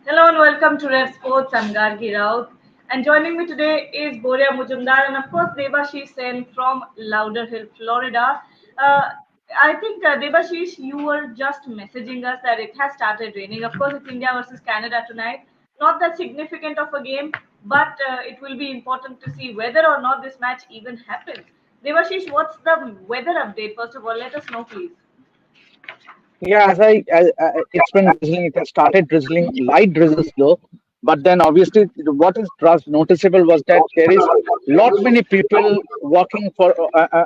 Hello and welcome to Red Sports. I'm Gargi Raut. And joining me today is Boria Mujumdar and of course Debashish Sen from Lauderhill, Florida. Uh, I think Debashish, you were just messaging us that it has started raining. Of course, it's India versus Canada tonight. Not that significant of a game, but it will be important to see whether or not this match even happens. Debashish, what's the weather update? First of all, let us know, please. Yeah, it's been drizzling. It has started drizzling, light drizzles though. But then obviously, what is noticeable was that there is lot many people walking for at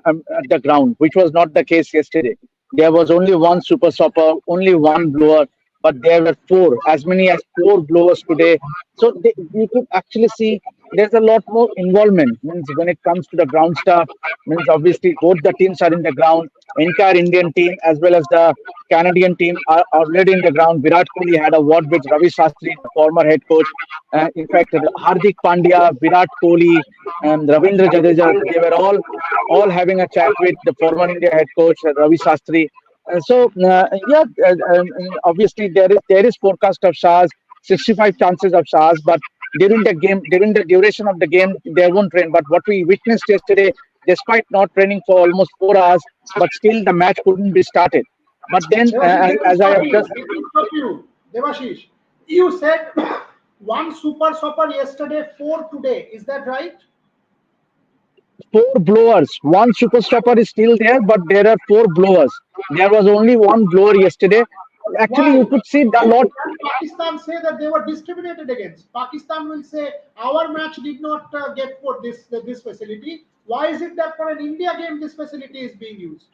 the ground, which was not the case yesterday. There was only one super stopper, only one blower, but there were four, as many as four blowers today. So you could actually see there's a lot more involvement. Means when it comes to the ground stuff, means obviously both the teams are in the ground. Entire Indian team as well as the Canadian team are already in the ground. Virat Kohli had a word with Ravi Shastri, the former head coach. In fact, Hardik Pandya, Virat Kohli, and Ravindra Jadeja, they were all having a chat with the former India head coach Ravi Shastri. Obviously there is forecast of showers, 65 chances of showers, but during the duration of the game, there won't rain. But what we witnessed yesterday, despite not raining for almost 4 hours, but still the match couldn't be started. But then, Devashish, let me as I stop have you. just Let me stop you. Devashish, you said one super stopper yesterday, four today. Is that right? four blowers, one super stopper is still there, but there are four blowers. There was only one blower yesterday. Actually, Why? you could see a Why lot. can Pakistan say that they were discriminated against? Pakistan will say our match did not get for this facility. Why is it that for an India game this facility is being used?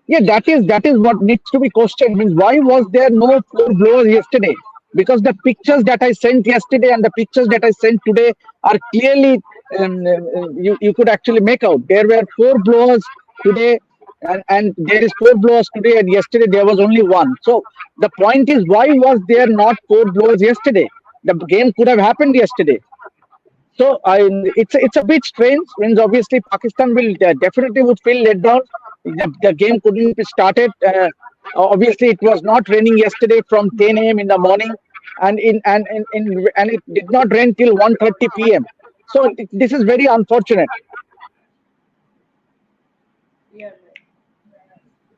Yeah, that is what needs to be questioned. Means why was there no four blowers yesterday? Because the pictures that I sent yesterday and the pictures that I sent today are clearly you could actually make out. There were four blowers today, and there is four blowers today, and yesterday there was only one. So the point is, why was there not four blowers yesterday? The game could have happened yesterday. So it's a bit strange. Means obviously Pakistan will definitely would feel let down. The game couldn't be started. Obviously, it was not raining yesterday from 10 a.m. in the morning, and it did not rain till 1:30 p.m. So this is very unfortunate. Yeah.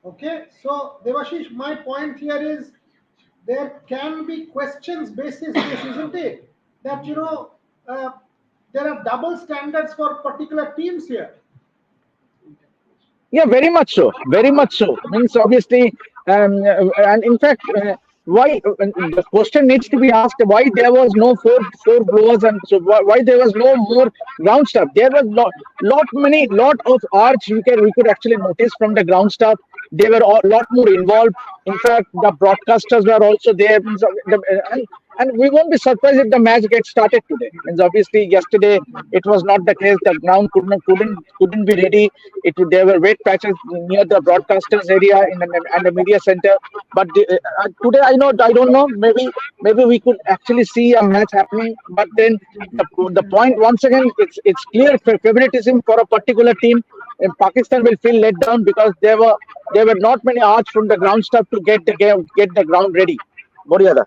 Okay, so Devashish, my point here is there can be questions basis this, isn't it? That uh, there are double standards for particular teams here. Yeah, very much so. Very much so. Means obviously, and in fact, why the question needs to be asked: why there was no four blowers, and so why there was no more ground stuff? There was lot of arch we could actually notice from the ground stuff. They were a lot more involved. In fact, the broadcasters were also there. Means, and we won't be surprised if the match gets started today. Means obviously yesterday it was not the case. The ground couldn't be ready. There were wet patches near the broadcasters area and the media center. But today I don't know. Maybe we could actually see a match happening. But then the point once again, it's clear favoritism for a particular team. And Pakistan will feel let down because there were not many hours from the ground stuff to get the ground ready. Boriada.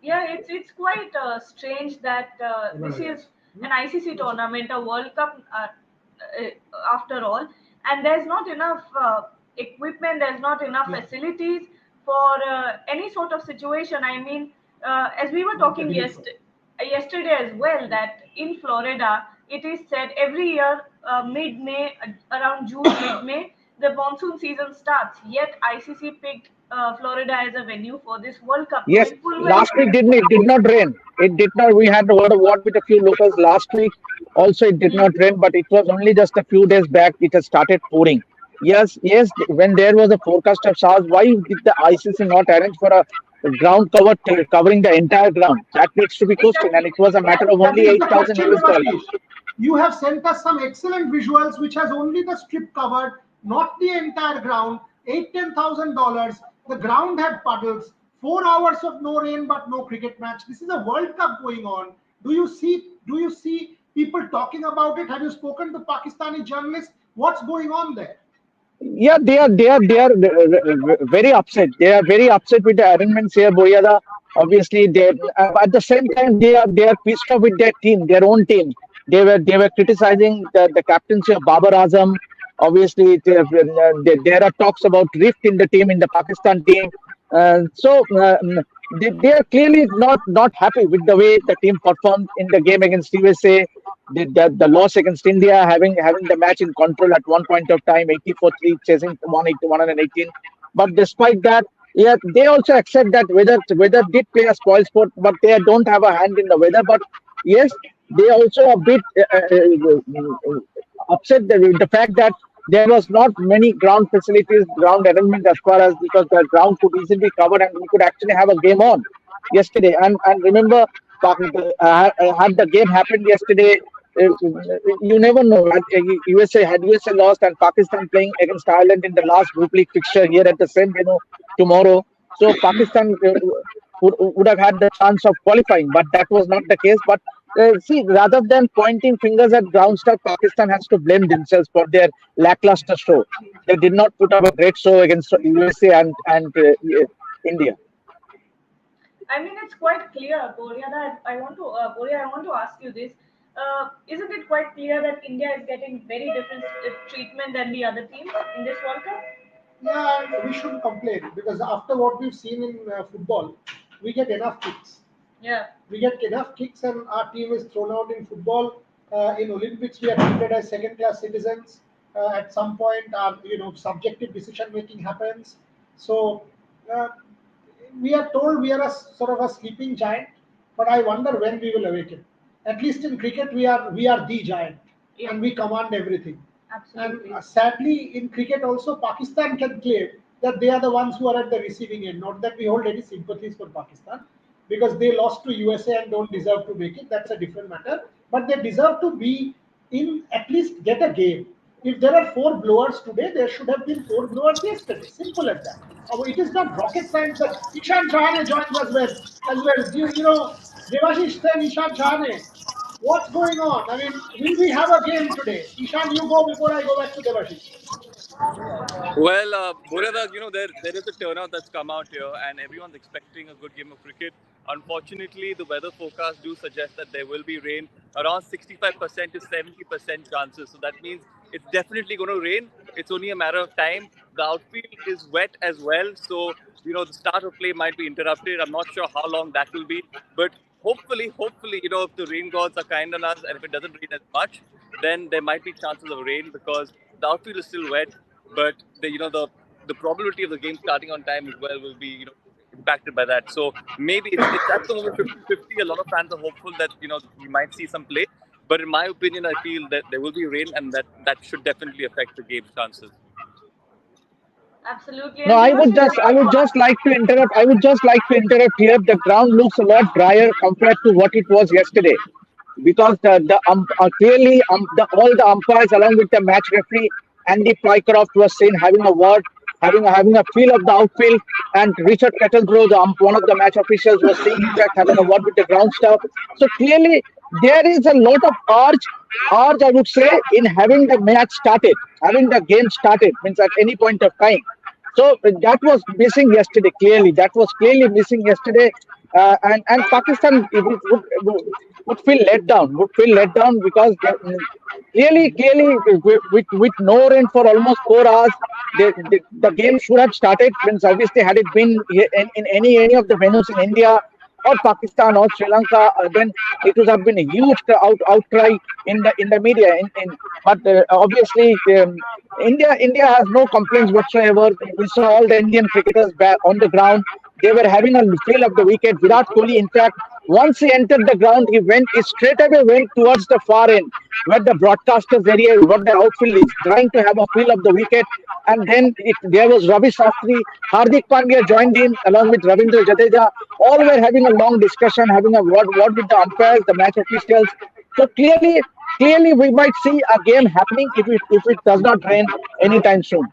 Yeah, it's quite strange that this is an ICC tournament, a World Cup after all, and there's not enough equipment, there's not enough facilities for any sort of situation. I mean, as we were talking yesterday as well, that in Florida, it is said every year, mid-May, around June, mid-May, the monsoon season starts. Yet ICC picked Florida as a venue for this World Cup, Yes, knowing full well. last week it did not rain. It did not. We had a word with a few locals last week. Also, it did not rain, but it was only just a few days back it has started pouring. Yes. When there was a forecast of showers, why did the ICC not arrange for a ground covering the entire ground? That needs to be questioned, and Exactly. it was a matter of That only is the 8,000 question, US dollars. Devashish. You have sent us some excellent visuals, which has only the strip covered, not the entire ground. $10,000. The ground had puddles. 4 hours of no rain, but no cricket match. This is a World Cup going on. Do you see people talking about it? Have you spoken to Pakistani journalists? What's going on there? Yeah, they are very upset. They are very upset with the arrangements here, Boyada. Obviously, at the same time they are pissed off with their team, their own team. They were criticizing the captaincy of Babar Azam. Obviously, there are talks about rift in the team, in the Pakistan team. They are clearly not happy with the way the team performed in the game against USA. The loss against India, having the match in control at one point of time, 84-3, chasing 118. But despite that, yeah, they also accept that weather did play a spoil sport, but they don't have a hand in the weather. But yes, they also a bit upset with the fact that there was not many ground facilities, ground arrangement as far as, because the ground could easily be covered and we could actually have a game on yesterday. And remember, had the game happened yesterday, uh, you never know. Had USA lost and Pakistan playing against Ireland in the last group league fixture here at the same venue tomorrow, so Pakistan would have had the chance of qualifying, but that was not the case. But see, rather than pointing fingers at ground stuff, Pakistan has to blame themselves for their lackluster show. They did not put up a great show against USA and India. I mean, it's quite clear, Boria, that Boria, I want to ask you this. Isn't it quite clear that India is getting very different treatment than the other teams in this World Cup? Yeah, and we shouldn't complain because after what we've seen in football, we get enough kicks. Yeah. We get enough kicks, and our team is thrown out in football. In Olympics, we are treated as second-class citizens. At some point, our subjective decision making happens. So uh, we are told we are a sort of a sleeping giant, but I wonder when we will awaken. At least in cricket, we are the giant, Yeah. and we command everything. And Absolutely. sadly, in cricket also, Pakistan can claim that they are the ones who are at the receiving end. Not that we hold any sympathies for Pakistan, because they lost to USA and don't deserve to make it. That's a different matter. But they deserve to be in, at least get a game. If there are four blowers today, there should have been four blowers yesterday. Simple as that. It is not rocket science that Ishan Chahane joins us with as well. Devashish said Ishan Chahane. What's going on? I mean, will we have a game today? Ishan, you go before I go back to Devashish. Well, Boredas, there is a turnout that's come out here, and everyone's expecting a good game of cricket. Unfortunately, the weather forecasts do suggest that there will be rain, around 65% to 70% chances. So that means it's definitely going to rain. It's only a matter of time. The outfield is wet as well, so the start of play might be interrupted. I'm not sure how long that will be, but hopefully, if the rain gods are kind on us, and if it doesn't rain as much, then there might be chances of rain because the outfield is still wet. But the probability of the game starting on time as well will be impacted by that. So maybe it's at the moment 50-50. A lot of fans are hopeful that we might see some play. But in my opinion, I feel that there will be rain, and that should definitely affect the game's chances. Absolutely. No, And Devashish, I I want to would just ask. like to interrupt. I would just like to interrupt here. The ground looks a lot drier compared to what it was yesterday, because clearly all the umpires along with the match referee Andy Pycroft was seen having a word, having a feel of the outfield, and Richard Kettlebrough, one of the match officials, was seen in fact having a word with the ground staff. So clearly there is a lot of urge, I would say, in having the match started, having the game started, means at any point of time. So that was missing yesterday. Clearly, that was clearly missing yesterday, and Pakistan would feel let down. Would feel let down because clearly with no rain for almost 4 hours, the game should have started. Means obviously, had it been in any of the venues in India or Pakistan or Sri Lanka, then it would have been a huge outcry in the media. But obviously, India has no complaints whatsoever. We saw all the Indian cricketers back on the ground. They were having a feel of the wicket. Virat Kohli, in fact, once he entered the ground, he straight away went towards the far end, where the broadcasters area, what the outfield is, trying to have a feel of the wicket. And then there was Ravi Shastri, Hardik Pandya joined in along with Ravindra Jadeja. All were having a long discussion, having a word with the umpires, the match officials. So clearly, we might see a game happening if it does not rain anytime soon.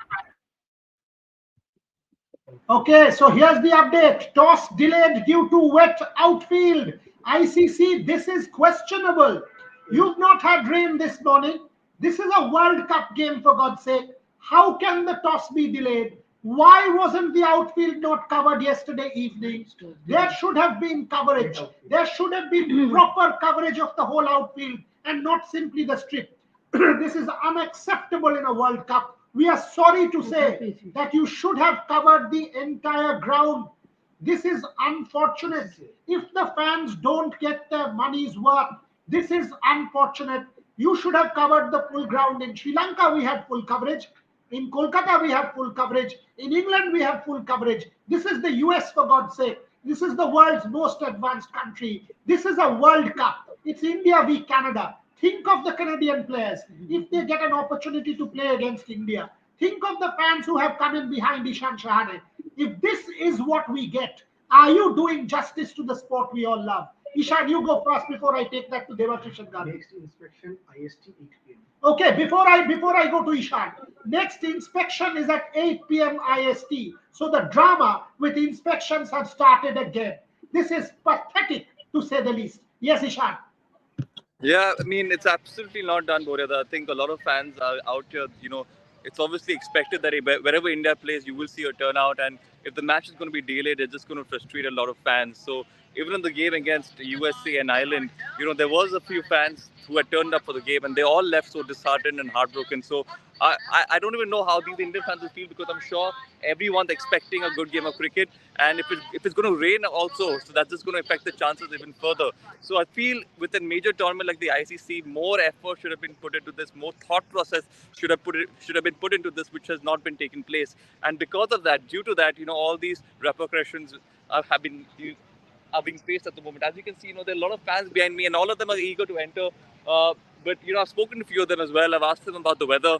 Okay, so here's the update. Toss delayed due to wet outfield. ICC, this is questionable. You've not had rain this morning. This is a World Cup game, for God's sake. How can the toss be delayed? Why wasn't the outfield not covered yesterday evening? There should have been coverage. There should have been proper coverage of the whole outfield and not simply the strip. This is unacceptable in a World Cup. We are sorry to say that you should have covered the entire ground. This is unfortunate. If the fans don't get their money's worth, this is unfortunate. You should have covered the full ground. In Sri Lanka, we had full coverage. In Kolkata, we have full coverage. In England, we have full coverage. This is the US, for God's sake. This is the world's most advanced country. This is a World Cup. It's India v Canada. Think of the Canadian players if they get an opportunity to play against India. Think of the fans who have come in behind Ishan Shahane. If this is what we get, are you doing justice to the sport we all love? Ishan, you go first before I take that to Devakrishan Gandhi. Next inspection, IST 8 p.m. Okay, before I go to Ishan, next inspection is at 8 p.m. IST. So the drama with inspections have started again. This is pathetic, to say the least. Yes, Ishan. Yeah, I mean, it's absolutely not done, Boryada. I think a lot of fans are out here, it's obviously expected that wherever India plays, you will see a turnout. And if the match is going to be delayed, it's just going to frustrate a lot of fans. So even in the game against USA and Ireland, there was a few fans who had turned up for the game and they all left so disheartened and heartbroken. So I don't even know how these Indian fans will feel, because I'm sure everyone's expecting a good game of cricket. And if it's going to rain also, so that's just going to affect the chances even further. So I feel with a major tournament like the ICC, more effort should have been put into this, more thought process should have been put into this, which has not been taken place. And because of that, due to that, all these repercussions have been are being faced at the moment. As you can see, there are a lot of fans behind me, and all of them are eager to enter. But I've spoken to a few of them as well. I've asked them about the weather.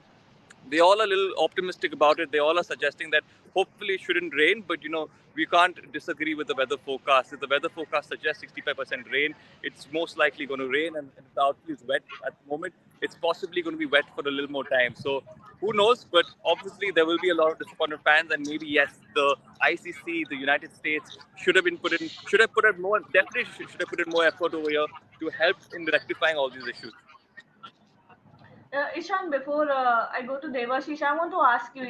They all are a little optimistic about it. They all are suggesting that hopefully it shouldn't rain, but we can't disagree with the weather forecast. If the weather forecast suggests 65% rain, it's most likely going to rain, and if the outfield is wet at the moment, it's possibly going to be wet for a little more time. So who knows? But obviously there will be a lot of disappointed fans, and maybe yes, the ICC, the United States should have put in more effort over here to help in rectifying all these issues. Ishan, before I go to Devashish, I want to ask you.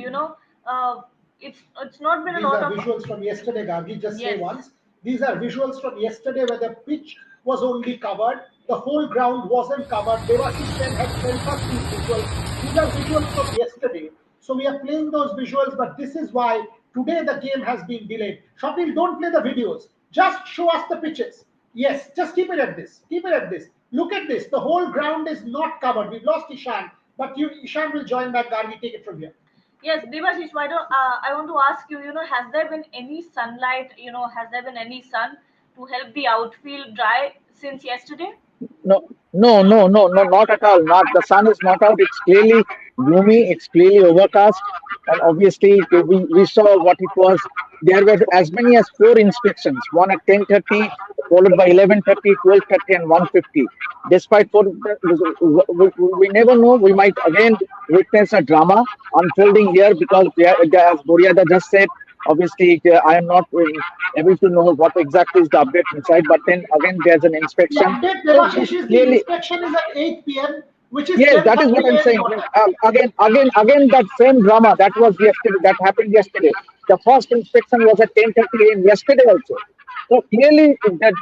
It's not been a lot of visuals from yesterday, Gargi. Just say Yes. once. These are visuals from yesterday where the pitch was only covered. The whole ground wasn't covered. Devashish had sent us these visuals. These are visuals from yesterday. So we are playing those visuals, but this is why today the game has been delayed. Shopil, don't play the videos. Just show us the pitches. Yes, just keep it at this. Keep it at this. Look at this. The whole ground is not covered. We've lost Ishan, but Ishan will join back. Gargi, take it from here. Yes, Devashish, I want to ask you, has there been any sunlight, has there been any sun to help the outfield dry since yesterday? No, not at all. Not the sun is not out. It's clearly gloomy. It's clearly overcast, and obviously we saw what it was. There were as many as 4 inspections. One at 10:30, followed by 11:30, 12:30, and 1:50. Despite we never know. We might again witness a drama unfolding here, because as Boryada just said, obviously I am not able to know what exactly is the update inside. But then again, there's an inspection. The update, Devashish, is the inspection is at 8 p.m. which is yes, that is what I'm saying. Again, that same drama that was yesterday, that happened yesterday. The first inspection was at 10:30 a.m. yesterday also. So clearly, that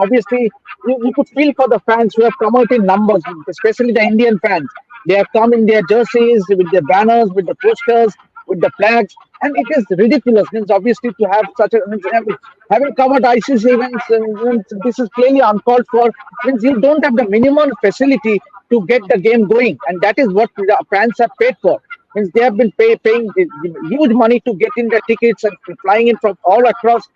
obviously you could feel for the fans who have come out in numbers, especially the Indian fans. They have come in their jerseys, with their banners, with the posters, with the flags, and it is ridiculous. Means obviously to have such a having covered ICC events, this is clearly uncalled for. Means you don't have the minimum facility to get the game going, and that is what the fans have paid for. Means they have been paying huge money to get in the tickets and flying in from all across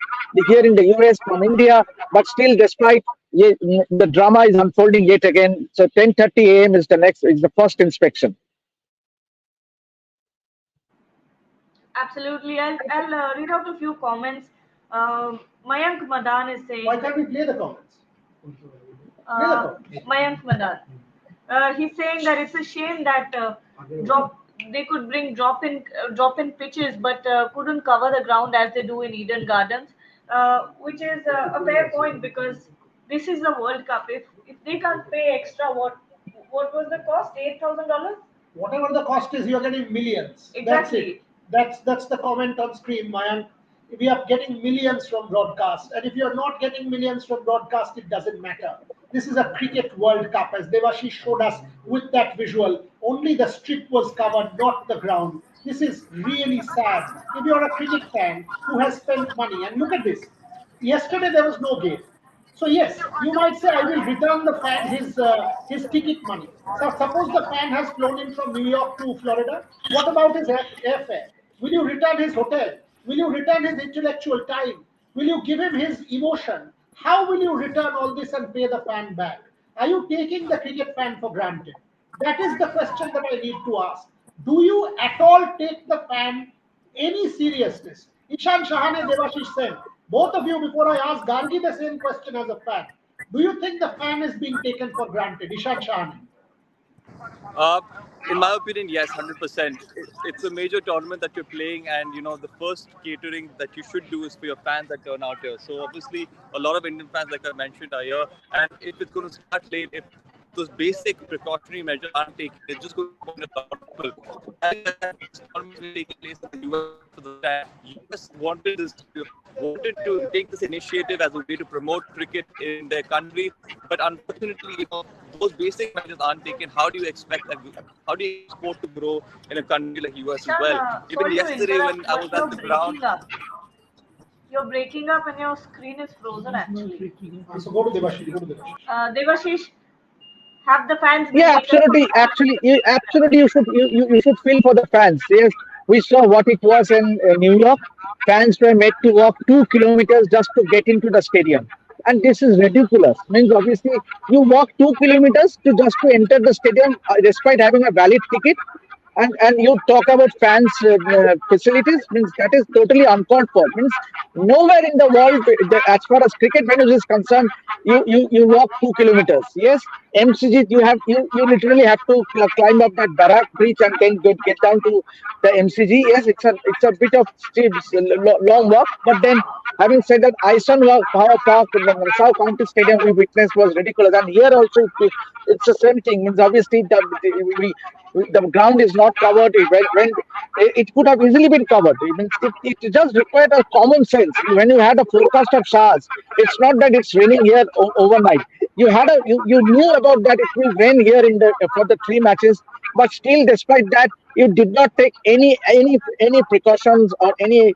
here in the US, from India, but still, despite the drama is unfolding yet again. So 10:30 a.m. is the first inspection. Absolutely. I'll read out a few comments. Mayank Madan is saying. Why can't we play the comments? Mayank Madan. He's saying that it's a shame that they could bring drop-in pitches, but couldn't cover the ground as they do in Eden Gardens, which is a fair point, because this is the World Cup. If they can't pay extra, what was the cost? $8,000? Whatever the cost is, you're getting millions. Exactly. That's the comment on screen, Mayank. We are getting millions from broadcast, and if you're not getting millions from broadcast, it doesn't matter. This is a cricket World Cup, as Devashish showed us with that visual. Only the strip was covered, not the ground. This is really sad. If you're a cricket fan who has spent money, and look at this. Yesterday there was no game. So yes, you might say I will return the fan his ticket money. So suppose the fan has flown in from New York to Florida. What about his airfare? Will you return his hotel? Will you return his intellectual time? Will you give him his emotion? How will you return all this and pay the fan back? Are you taking the cricket fan for granted? That is the question that I need to ask. Do you at all take the fan any seriousness? Ishan Shahane, Devashish Sen, both of you, before I ask Gargi the same question as a fan, do you think the fan is being taken for granted? Ishan Shahane. Uh, in my opinion, yes, 100%. It's a major tournament that you're playing, and the first catering that you should do is for your fans that turn out here. So obviously, a lot of Indian fans, like I mentioned, are here, and if it's going to start late, if those basic precautionary measures aren't taken, it's just going to point a lot of people. And this tournament will take place in the US for the time. US wanted to take this initiative as a way to promote cricket in their country, but unfortunately, those basic measures aren't taken. How do you expect that? How do you expect sport to grow in a country like US as well? Even yesterday, when I was at the ground. You're breaking up and your screen is frozen actually. So go to Devashish. Devashish, have the fans been Yeah, taken absolutely, for actually, you should feel for the fans. Yes, we saw what it was in New York. Fans were made to walk 2 kilometers just to get into the stadium, and this is ridiculous. Means obviously you walk 2 kilometers to just to enter the stadium, despite having a valid ticket. And you talk about fans facilities, means that is totally uncalled for. Means nowhere in the world, as far as cricket venues is concerned, you walk 2 kilometers. Yes, MCG, you literally have to climb up that barrack bridge and then get down to the MCG. Yes, it's a bit of long walk, but then having said that, Power Park, the South County Stadium we witnessed was ridiculous, and here also it's the same thing. Means obviously the ground is not covered. It could have easily been covered. It just required a common sense. When you had a forecast of showers, it's not that it's raining here overnight. You knew about that it will rain here for the 3 matches, but still, despite that, you did not take any precautions or any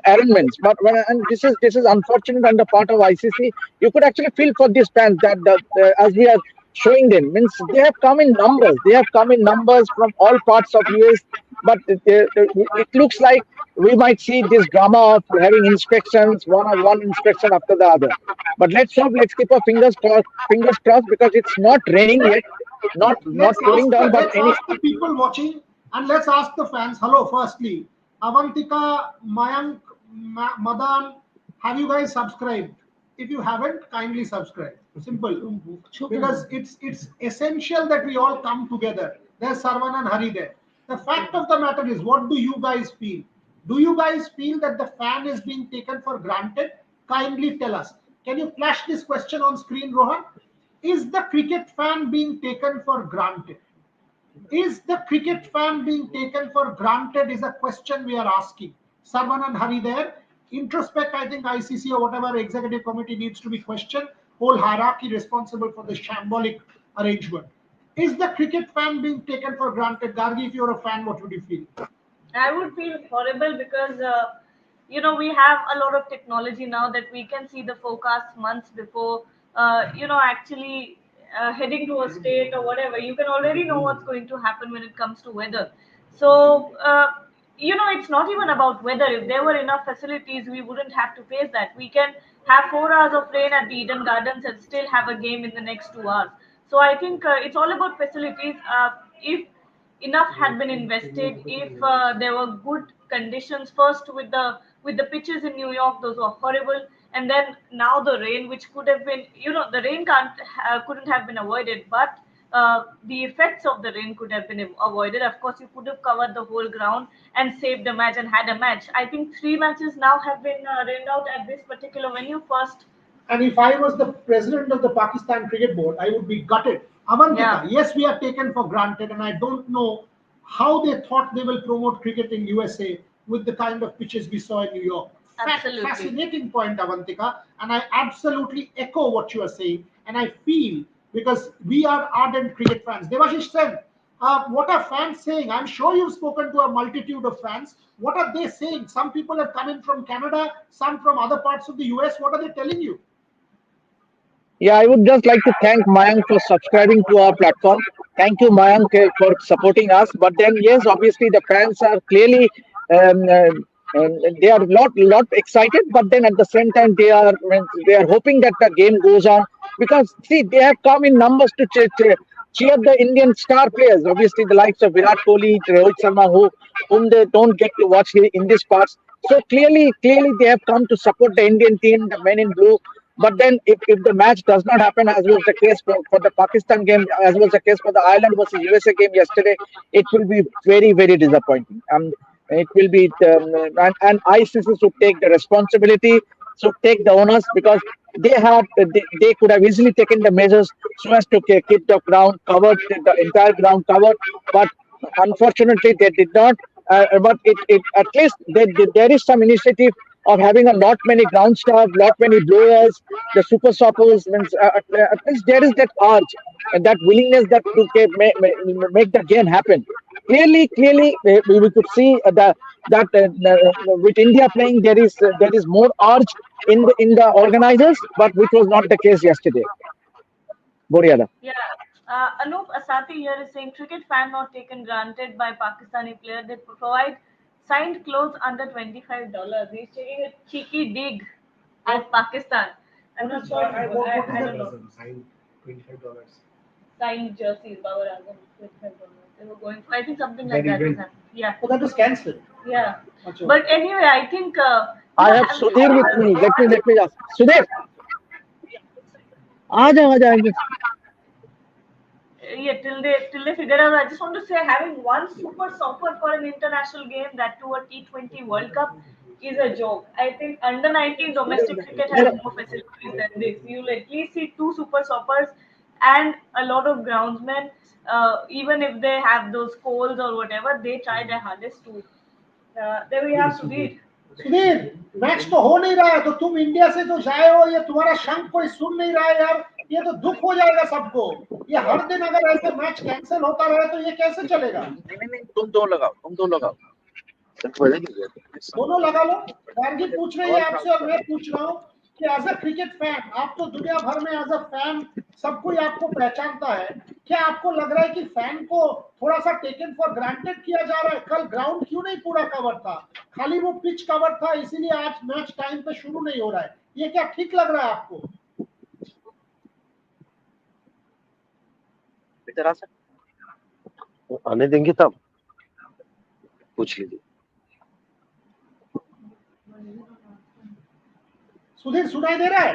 arrangements. And this is unfortunate on the part of ICC. You could actually feel for these fans that as we are showing them, means they have come in numbers. They have come in numbers from all parts of US, but it looks like we might see this drama of having inspections, one inspection after the other. But let's hope, let's keep our fingers crossed, because it's not raining yet, not cooling down, but let's ask the people watching, and let's ask the fans. Hello, firstly, Avantika, Mayank, Madan, have you guys subscribed? If you haven't, kindly subscribe. Simple. Because it's essential that we all come together. There's Sarvan and Hari there. The fact of the matter is, what do you guys feel? Do you guys feel that the fan is being taken for granted? Kindly tell us. Can you flash this question on screen, Rohan? Is the cricket fan being taken for granted? Is the cricket fan being taken for granted is a question we are asking. Sarvan and Hari there. Introspect, I think ICC or whatever executive committee needs to be questioned. Whole hierarchy responsible for the shambolic arrangement. Is the cricket fan being taken for granted? Gargi, if you're a fan, what would you feel? I would feel horrible because we have a lot of technology now that we can see the forecast months before. Actually heading to a state or whatever, you can already know what's going to happen when it comes to weather. So it's not even about weather. If there were enough facilities, we wouldn't have to face that. We can have 4 hours of rain at the Eden Gardens and still have a game in the next 2 hours. So I think it's all about facilities. If enough had been invested, if there were good conditions first with the pitches in New York, those were horrible, and then now the rain, which could have been, the rain couldn't have been avoided, but the effects of the rain could have been avoided. Of course, you could have covered the whole ground and saved a match and had a match. I think 3 matches now have been rained out at this particular venue first. And if I was the president of the Pakistan Cricket Board, I would be gutted. Avantika, yes, we are taken for granted, and I don't know how they thought they will promote cricket in USA with the kind of pitches we saw in New York. Absolutely. Fascinating point, Avantika, and I absolutely echo what you are saying, and I feel, because we are ardent cricket fans. Devashish Sen, what are fans saying? I'm sure you've spoken to a multitude of fans. What are they saying? Some people have come in from Canada, some from other parts of the US. What are they telling you? Yeah, I would just like to thank Mayank for subscribing to our platform. Thank you, Mayank, for supporting us. But then, yes, obviously the fans are clearly um, uh, they are not excited, but then at the same time they are hoping that the game goes on, because see, they have come in numbers to cheer the Indian star players. Obviously, the likes of Virat Kohli, Rohit Sharma, whom they don't get to watch in these parts. So clearly they have come to support the Indian team, the men in blue. But then, if the match does not happen, as was the case for the Pakistan game, as was the case for the Ireland versus USA game yesterday, it will be very disappointing. It will be, and ICC should take the responsibility, should take the onus, because they could have easily taken the measures so as to keep the ground covered, the entire ground covered, but unfortunately they did not. But it at least there is some initiative of having a lot many ground staff, lot many blowers, the super stoppers. Means at least there is that urge and that willingness that to make the game happen. Clearly, we could see that with India playing, there is more urge in the organizers, but which was not the case yesterday. Boriada. Yeah. Anup Asati here is saying cricket fan not taken granted by Pakistani player. They provide signed clothes under $25. He's taking a cheeky dig at Pakistan. I'm not sure. I don't know. Signed $25. Signed jerseys, Babar Azam, $25. They were going for, I think something like That that was event. happening. Yeah. So that was cancelled. Yeah. Achha. But anyway, I think. I have Sudhir with me. Let me ask. Sudhir. आजा Yeah, till they figure out. I just want to say, having one super stopper for an international game, that to a T20 World Cup, is a joke. I think under 19 domestic cricket has more facilities than this. You'll at least see two super stoppers and a lot of groundsmen. Even if they have those calls or whatever, they try their hardest to. There we have Sudhir. Sudhir, match तो हो नहीं रहा है, तो तुम India से तो जाए हो, ये तुम्हारा शंख कोई सुन नहीं रहा है यार, ये तो दुख हो जाएगा सबको। ये हर दिन अगर ऐसे मैच कैंसिल होता रहे तो ये कैसे चलेगा? नहीं, तुम दो लगाओ। दोनों लगा लो। गार्गी पूछ रही है आपसे और मैं पूछ रहा हूँ कि एज अ क्रिकेट फैन, आप तो दुनिया भर में एज अ फैन सब कोई आपको पहचानता है, क्या आपको लग रहा है कि फैन को थोड़ा सा टेकन फॉर ग्रांटेड किया जा रहा है? कल ग्राउंड क्यों नहीं पूरा कवर था? खाली वो पिच कवर था, इसीलिए आज मैच टाइम पे शुरू नहीं हो रहा है। ये क्या ठीक लग रहा है आपको? आने देंगे तब पूछ लीजिए। सुधीर, सुनाई दे रहा है?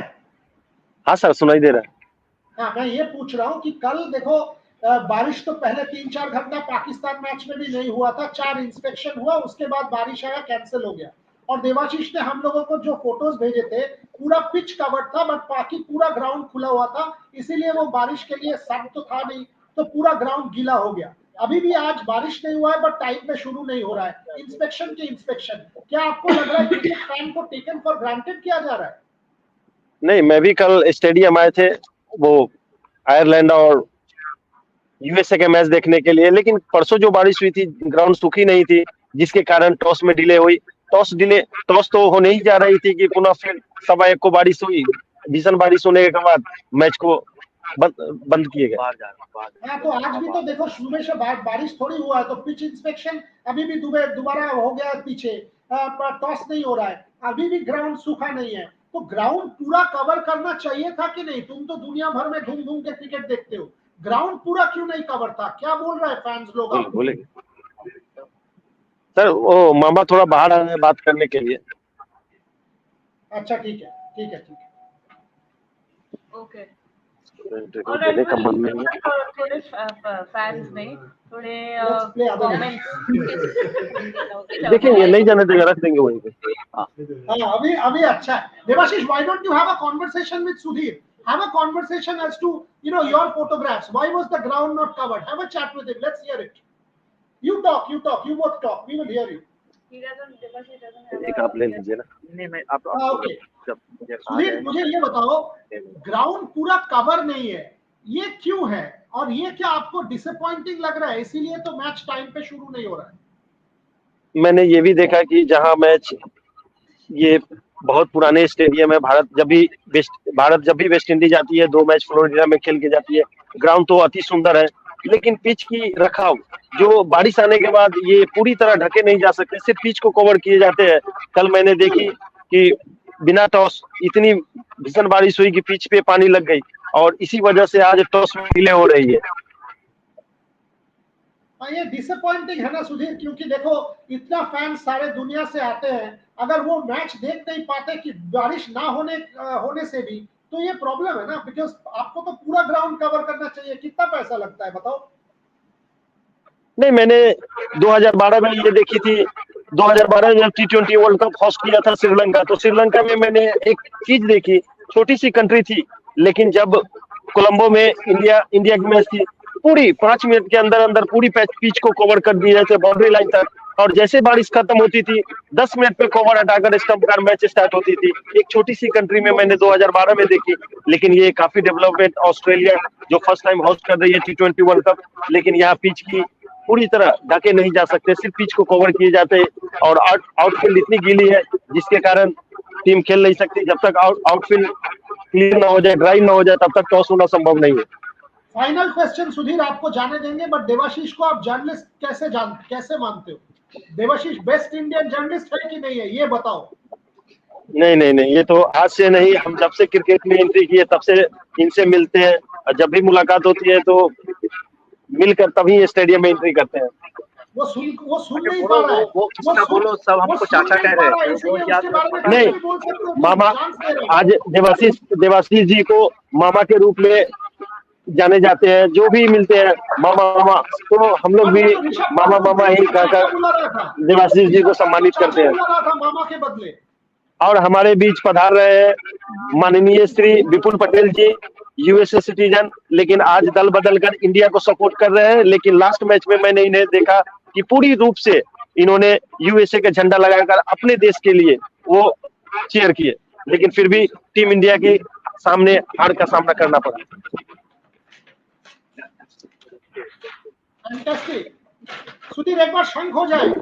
हाँ सर, सुनाई दे रहा है। हाँ, मैं ये पूछ रहा हूँ कि कल देखो बारिश तो पहले 3-4 घंटा पाकिस्तान मैच में भी नहीं हुआ था, 4 इंस्पेक्शन हुआ, उसके बाद बारिश आया, कैंसिल हो गया। और देवाशीष ने हम लोगों को जो फोटोज भेजे थे, पूरा पिच कवर्ड था, बट बाकी पूरा ग्राउंड खुला हुआ था, इसीलिए वो बारिश के लिए सब तो था नहीं, तो पूरा ग्राउंड गीला हो गया। अभी भी आज बारिश नहीं हुआ है, बट टाइम पे शुरू नहीं हो रहा है। इंस्पेक्शन के इंस्पेक्शन, क्या आपको लग रहा है क्रिकेट फैन को टेकन फॉर ग्रांटेड किया जा रहा है? नहीं, मैं भी कल स्टेडियम आए थे वो आयरलैंड और यूएसए के मैच देखने के लिए, लेकिन परसों जो बारिश हुई थी, ग्राउंड सूखी नहीं थी, जिसके कारण टॉस में डिले हुई। टॉस तो होने ही जा रही थी कि पुनः फिर 1:15 को बारिश हुई। भीषण बारिश होने के बाद मैच को बंद किए गए। हाँ, तो आज भी तो देखो सुबह से बारिश थोड़ी हुआ है, तो पिच इंस्पेक्शन अभी भी दोबारा हो गया पीछे, टॉस नहीं हो रहा है, अभी भी ग्राउंड सूखा नहीं है। तो ग्राउंड पूरा कवर करना चाहिए था कि नहीं? तुम तो दुनिया भर में घूम के क्रिकेट देखते हो, ग्राउंड पूरा क्यों नहीं कवर था? क्या बोल रहे हैं फैंस लोग? बोलेंगे सर, वो मामा थोड़ा बाहर आ रहे हैं बात करने के लिए। अच्छा, ठीक है। Okay. देने का मन नहीं है। थोड़े फैंस नहीं, थोड़े comments. देखिए, ये नहीं जाने देगा, रख देंगे वहीं पे। हाँ, अभी अच्छा है। Debashish, why don't you have a conversation with Sudhir? Have a conversation as to your photographs. Why was the ground not covered? Have a chat with him. Let's hear it. You talk. You both talk. We will hear you. He doesn't. Devashi doesn't have. एक आप ले लीजिए ना. नहीं मैं आप okay जब जब आ सुधीर जाए मुझे ये बताओ, ग्राउंड पूरा कवर नहीं है, ये क्यों है? और ये क्या आपको डिसअपॉइंटिंग लग रहा है, इसीलिए तो मैच टाइम पे शुरू नहीं हो रहा है? मैंने ये भी देखा कि जहां मैच, ये बहुत पुराने स्टेडियम है. भारत जब भी वेस्ट इंडीज आती है 2 मैच फ्लोरिडा में खेल के जाती है. ग्राउंड तो अति सुंदर है, लेकिन पिच की रखाव जो बारिश आने के बाद ये पूरी तरह ढके नहीं जा सकते, सिर्फ पिच को कवर किए जाते हैं. कल मैंने देखी कि बिना टॉस इतनी भीषण बारिश हुई कि पिच पे पानी लग गई, और इसी वजह से आज टॉस में डिले हो रही है. ये डिसअपॉइंटिंग है ना सुधीर, क्योंकि देखो इतना फैंस सारे दुनिया से आते हैं, अगर वो मैच देख नहीं पाते कि बारिश ना होने से भी, तो ये प्रॉब्लम है ना, बिकॉज आपको तो पूरा ग्राउंड कवर करना चाहिए. कितना पैसा लगता है बताओ? नहीं, मैंने 2012 में ये देखी थी. 2012 में जब T20 वर्ल्ड कप होस्ट किया था श्रीलंका, तो श्रीलंका में मैंने एक चीज देखी. छोटी सी कंट्री थी, लेकिन जब कोलंबो में इंडिया की मैच थी, पूरी 5 मिनट के अंदर पूरी पिच को कवर कर दिया जाते बाउंड्री लाइन तक, और जैसे बारिश खत्म होती थी 10 मिनट पे कवर हटाकर स्टंप कार मैच स्टार्ट होती थी. एक छोटी सी कंट्री में मैंने 2012 में देखी. लेकिन ये काफी डेवलपमेंट, ऑस्ट्रेलिया जो फर्स्ट टाइम होस्ट कर रही है T20 वर्ल्ड कप, लेकिन यहाँ पिच की पूरी तरह ढके नहीं जा सकते, सिर्फ पिच को कवर किए जाते हैं, और आउटफील्ड इतनी गीली है जिसके कारण टीम खेल नहीं सकती. जब तक आउटफील्ड क्लियर ना हो जाए, ड्राई ना हो जाए, तब तक टॉस होना संभव नहीं है. फाइनल क्वेश्चन सुधीर, आपको जाने देंगे, बट देवाशीष को आप जर्नलिस्ट कैसे मानते हो? देवाशीष बेस्ट इंडियन जर्नलिस्ट है कि नहीं है, ये बताओ. नहीं, ये तो आज से नहीं, हम जब से क्रिकेट में एंट्री की है तब से इनसे मिलते हैं, और जब भी मुलाकात होती है तो मिलकर तभी स्टेडियम में एंट्री करते हैं. वो सुन नहीं पा रहा है. वो बोलो, सब हमको चाचा कह रहे हैं. नहीं मामा, आज देवाशीष जी को मामा के रूप में जाने जाते हैं. जो भी मिलते हैं मामा, तो हम लोग भी मामा ही कहकर देवाशीष जी को सम्मानित करते हैं. मामा के बदले. और हमारे बीच पधार रहे हैं माननीय श्री विपुल पटेल जी, यूएसए सिटीजन, लेकिन आज दल बदल कर इंडिया को सपोर्ट कर रहे हैं. लेकिन लास्ट मैच में मैंने इन्हें देखा कि पूरी रूप से इन्होंने यूएसए का झंडा लगाकर अपने देश के लिए वो चीयर किए, लेकिन फिर भी टीम इंडिया के सामने हार का सामना करना पड़ा. फैंटास्टिक. सुधीर एक बार शंख हो जाए.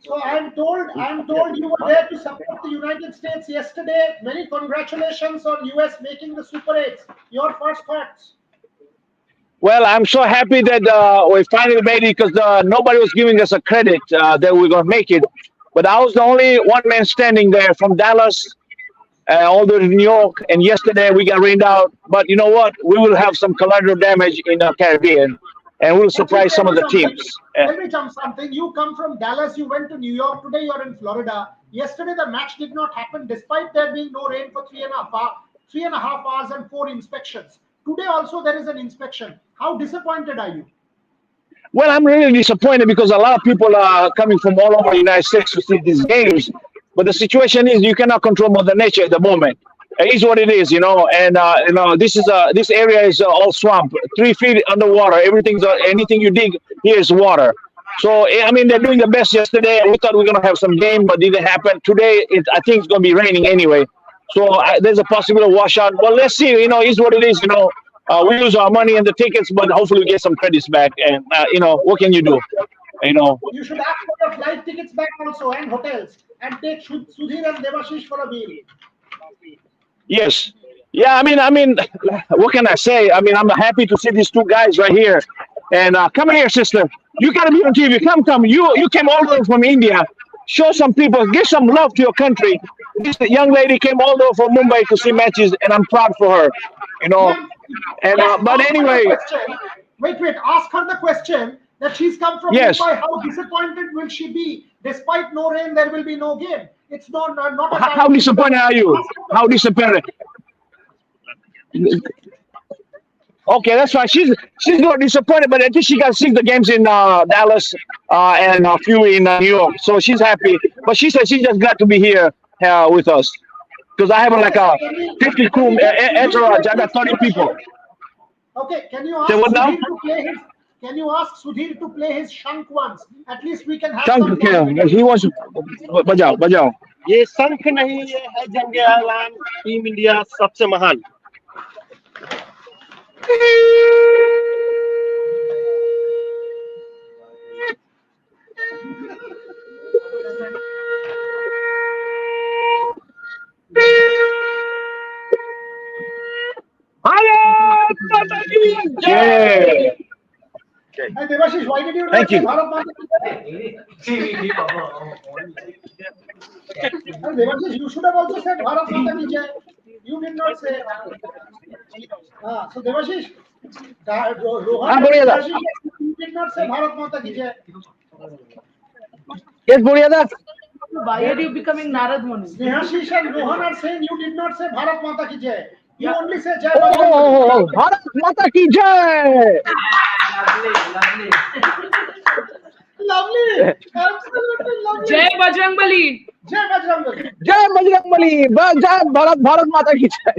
So I am told you were there to support the United States yesterday. Many congratulations on US making the Super 8. Your first thoughts? Well, I'm so happy that we finally made it, because nobody was giving us a credit that we were going to make it. But I was the only one man standing there from Dallas all the way to New York. And yesterday we got rained out. But you know what? We will have some collateral damage in the Caribbean, and we'll surprise some of the teams. Let me jump something. You come from Dallas, you went to New York. Today you're in Florida. Yesterday the match did not happen despite there being no rain for 3.5 hours and 4 inspections. Today also there is an inspection. How disappointed are you? Well, I'm really disappointed because a lot of people are coming from all over the United States to see these games. But the situation is you cannot control Mother Nature at the moment. It is what it is, and this area is all swamp, 3 feet underwater. Anything you dig here is water. So, I mean, they're doing the best yesterday. We thought we were going to have some game, but it didn't happen. Today, I think it's going to be raining anyway. So there's a possibility of washout. Well, let's see, it is what it is, we lose our money and the tickets, but hopefully we get some credits back. And, what can you do? You should ask for your flight tickets back also and hotels, and take Sudhir and Devashish for a meal. Yes. Yeah, I mean, what can I say? I mean, I'm happy to see these 2 guys right here. And come here, sister. You got to be on TV. Come. You came all the way from India. Show some people, give some love to your country. This young lady came all the way from Mumbai to see matches, and I'm proud for her. And but anyway. Wait. Ask her the question that she's come from Mumbai. How disappointed will she be? Despite no rain, there will be no game. It's not a how disappointed are you? How disappointed? Okay, that's fine. She's not disappointed, but I think she got 6 the games in Dallas and a few in New York, so she's happy. But she said she's just glad to be here with us. because I have like a 50 crew, entourage. I got 30 people. Okay, can you Say ask what now? Sudhir to play his? Can you ask Sudhir to play his shunk once? At least we can have Chunk, some. yeah, he wants to. Bajao, bajao. ये शंख नहीं, ये है जंग ऐलान, team India सबसे महान. भारत माता की जय. Hey, Devashish, why did you not Thank say you. Bharat Mata Ki Jai? Hey, Devashish, you should have also said Bharat Mata Ki Jai. You did not say. So Devashish, Rohan, बोलिए दा. Devashish, you did not say Bharat Mata Ki Jai. Yes, बोलिए दा. Why are you becoming Narad Muni? Snehashish and Rohan are saying you did not say Bharat Mata Ki Jai. You only say Jai Oh, Bajrang oh, Bali. oh, Bharat माता की जय. Lovely, absolutely lovely. Jai Bajrang Bali. Jai Bajrang Bali. जय बजरंगबली. जय भारत माता की जय.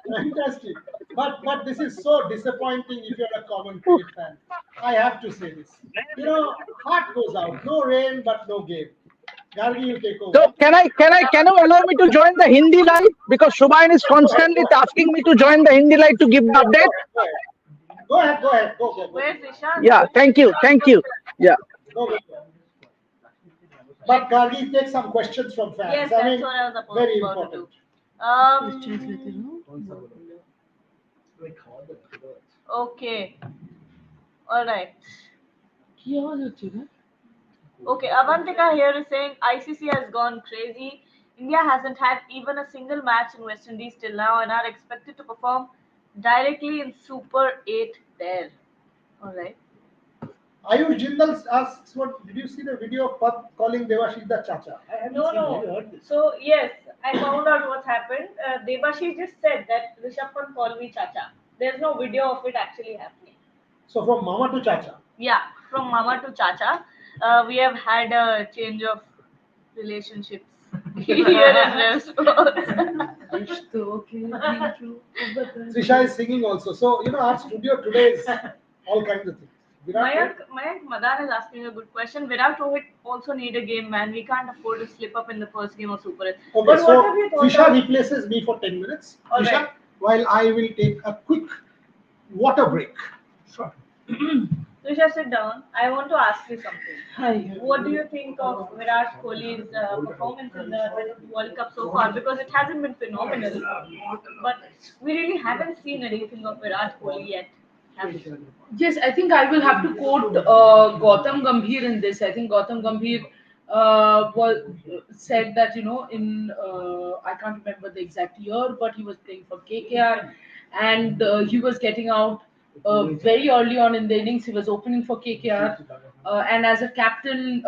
Fantastic. But this is so disappointing if you're a common cricket fan. I have to say this. You know, heart goes out. No rain, but no game. Gargi, you take over. So can you allow me to join the Hindi live, because Shubhayan is constantly asking me to join the Hindi live to give the update. Go ahead. Go. Where's Ishan? Yeah, thank you. Yeah. Go. But Gargi, take some questions from fans. Yes, I that's mean, what I was very about to important. do. Okay. All right. Okay, Avantika here is saying ICC has gone crazy. India hasn't had even a single match in West Indies till now and are expected to perform directly in Super 8 there. All right. Ayush Jindal asks, "What did you see the video of Pat calling Devashish the Chacha?" I haven't seen it. Have you heard this? So yes, I found out what happened. Debashi just said that Rishabh Pant called me Chacha. There's no video of it actually happening. So from Mama to Chacha. Yeah, from Mama to Chacha, we have had a change of relationships here in response. Trisha is singing also. So, you know, our studio today is all kinds of things. Virat Mayank Madan is asking a good question. Virat Kohli also need a game, man. We can't afford to slip up in the first game of Super 8. Okay, But what so have you thought Trisha of- replaces me for 10 minutes. All Trisha, right. while I will take a quick water break. Sure. Trisha, sit down. I want to ask you something. Hi. What do you think of Virat Kohli's performance in the World Cup so far? Because it hasn't been phenomenal, but we really haven't seen anything of Virat Kohli yet. have we? Yes, I think I will have to quote Gautam Gambhir in this. I think Gautam Gambhir said that, in I can't remember the exact year, but he was playing for KKR, and he was getting out very early on in the innings. He was opening for KKR, and as a captain,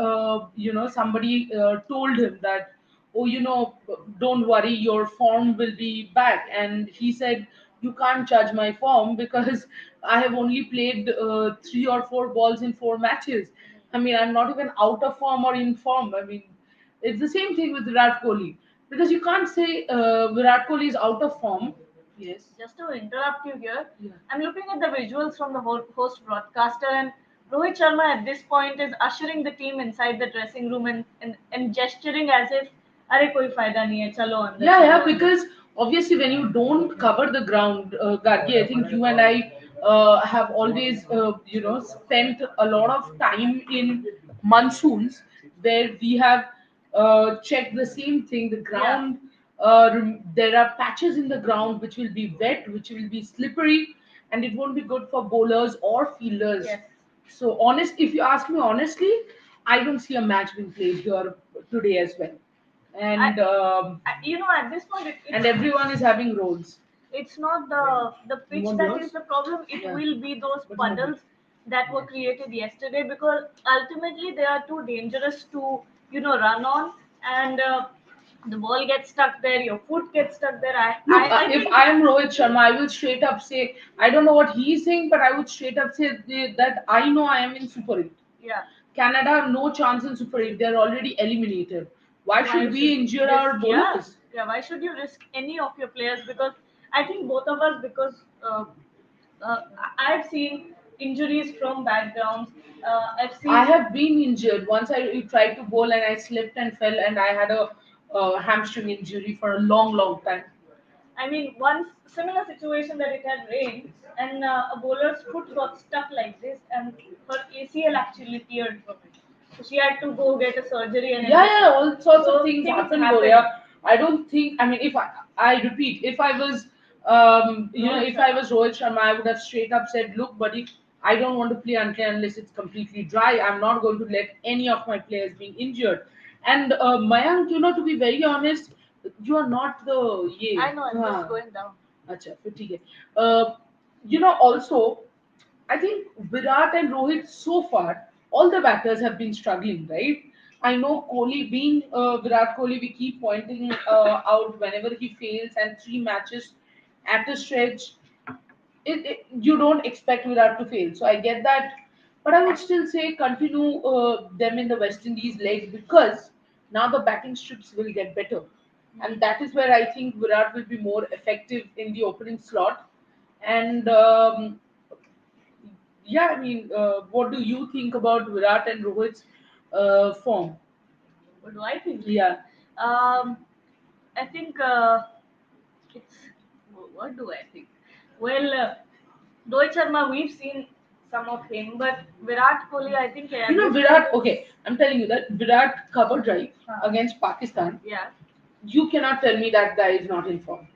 somebody told him that, oh, don't worry, your form will be back. And he said, you can't judge my form because I have only played 3 or 4 balls in 4 matches. I mean, I'm not even out of form or in form. I mean, it's the same thing with Virat Kohli, because you can't say Virat Kohli is out of form. Yes. Just to interrupt you here, Yeah. I'm looking at the visuals from the host broadcaster, and Rohit Sharma at this point is ushering the team inside the dressing room and gesturing as if, "Arey koi fayda nahi hai, chalo andar." Yeah, chalo andar." because obviously when you don't cover the ground, Gargi, I think you and I have always, spent a lot of time in monsoons where we have checked the same thing. The ground, there are patches in the ground which will be wet, which will be slippery, and it won't be good for bowlers or fielders. Yes. So, if you ask me honestly, I don't see a match being played here today as well. And At this point, and everyone is having roads. it's not the pitch want that yours? is the problem. It Yeah. will be those puddles that were created yesterday, because ultimately they are too dangerous to run on, and the ball gets stuck there, your foot gets stuck there. Look, I if think I am Rohit Sharma, I will straight up say, I don't know what he's saying, but I would straight up say that I know I am in Super 8. yeah. Canada, no chance in Super 8. They're already eliminated. Why should we injure our bowlers? Yeah, why should you risk any of your players? Because I think both of us, because uh, I've seen injuries from backgrounds. I've seen. I have been injured. Once I tried to bowl and I slipped and fell, and I had a hamstring injury for a long, long time. I mean, one similar situation that it had rained, and a bowler's foot got stuck like this, and her ACL actually teared from it. So she had to go get a surgery and Yeah, everything. yeah, all sorts So of things happen, happen. Gloria. I don't think. I mean, if I repeat, if I was, if I was Rohit Sharma, I would have straight up said, "Look, buddy, I don't want to play unless it's completely dry. I'm not going to let any of my players being injured." And Mayank, to be very honest, you are not the I know, I'm just हाँ, going down. अच्छा फिर ठीक है. Also, I think Virat and Rohit so far, all the batters have been struggling, right? I know Kohli being Virat Kohli, we keep pointing out whenever he fails, and 3 matches at a stretch, you don't expect Virat to fail. So I get that, but I would still say continue them in the West Indies leg, because now the batting strips will get better, and that is where I think Virat will be more effective in the opening slot. And yeah, I mean, what do you think about Virat and Rohit's form? What do I think? Yeah, Um, I think it's. What do I think? Well, Rohit Sharma, we've seen some of him, but Virat Kohli, I think. Virat. Okay, I'm telling you that Virat cover drive Huh. against Pakistan. Yeah. You cannot tell me that guy is not in form.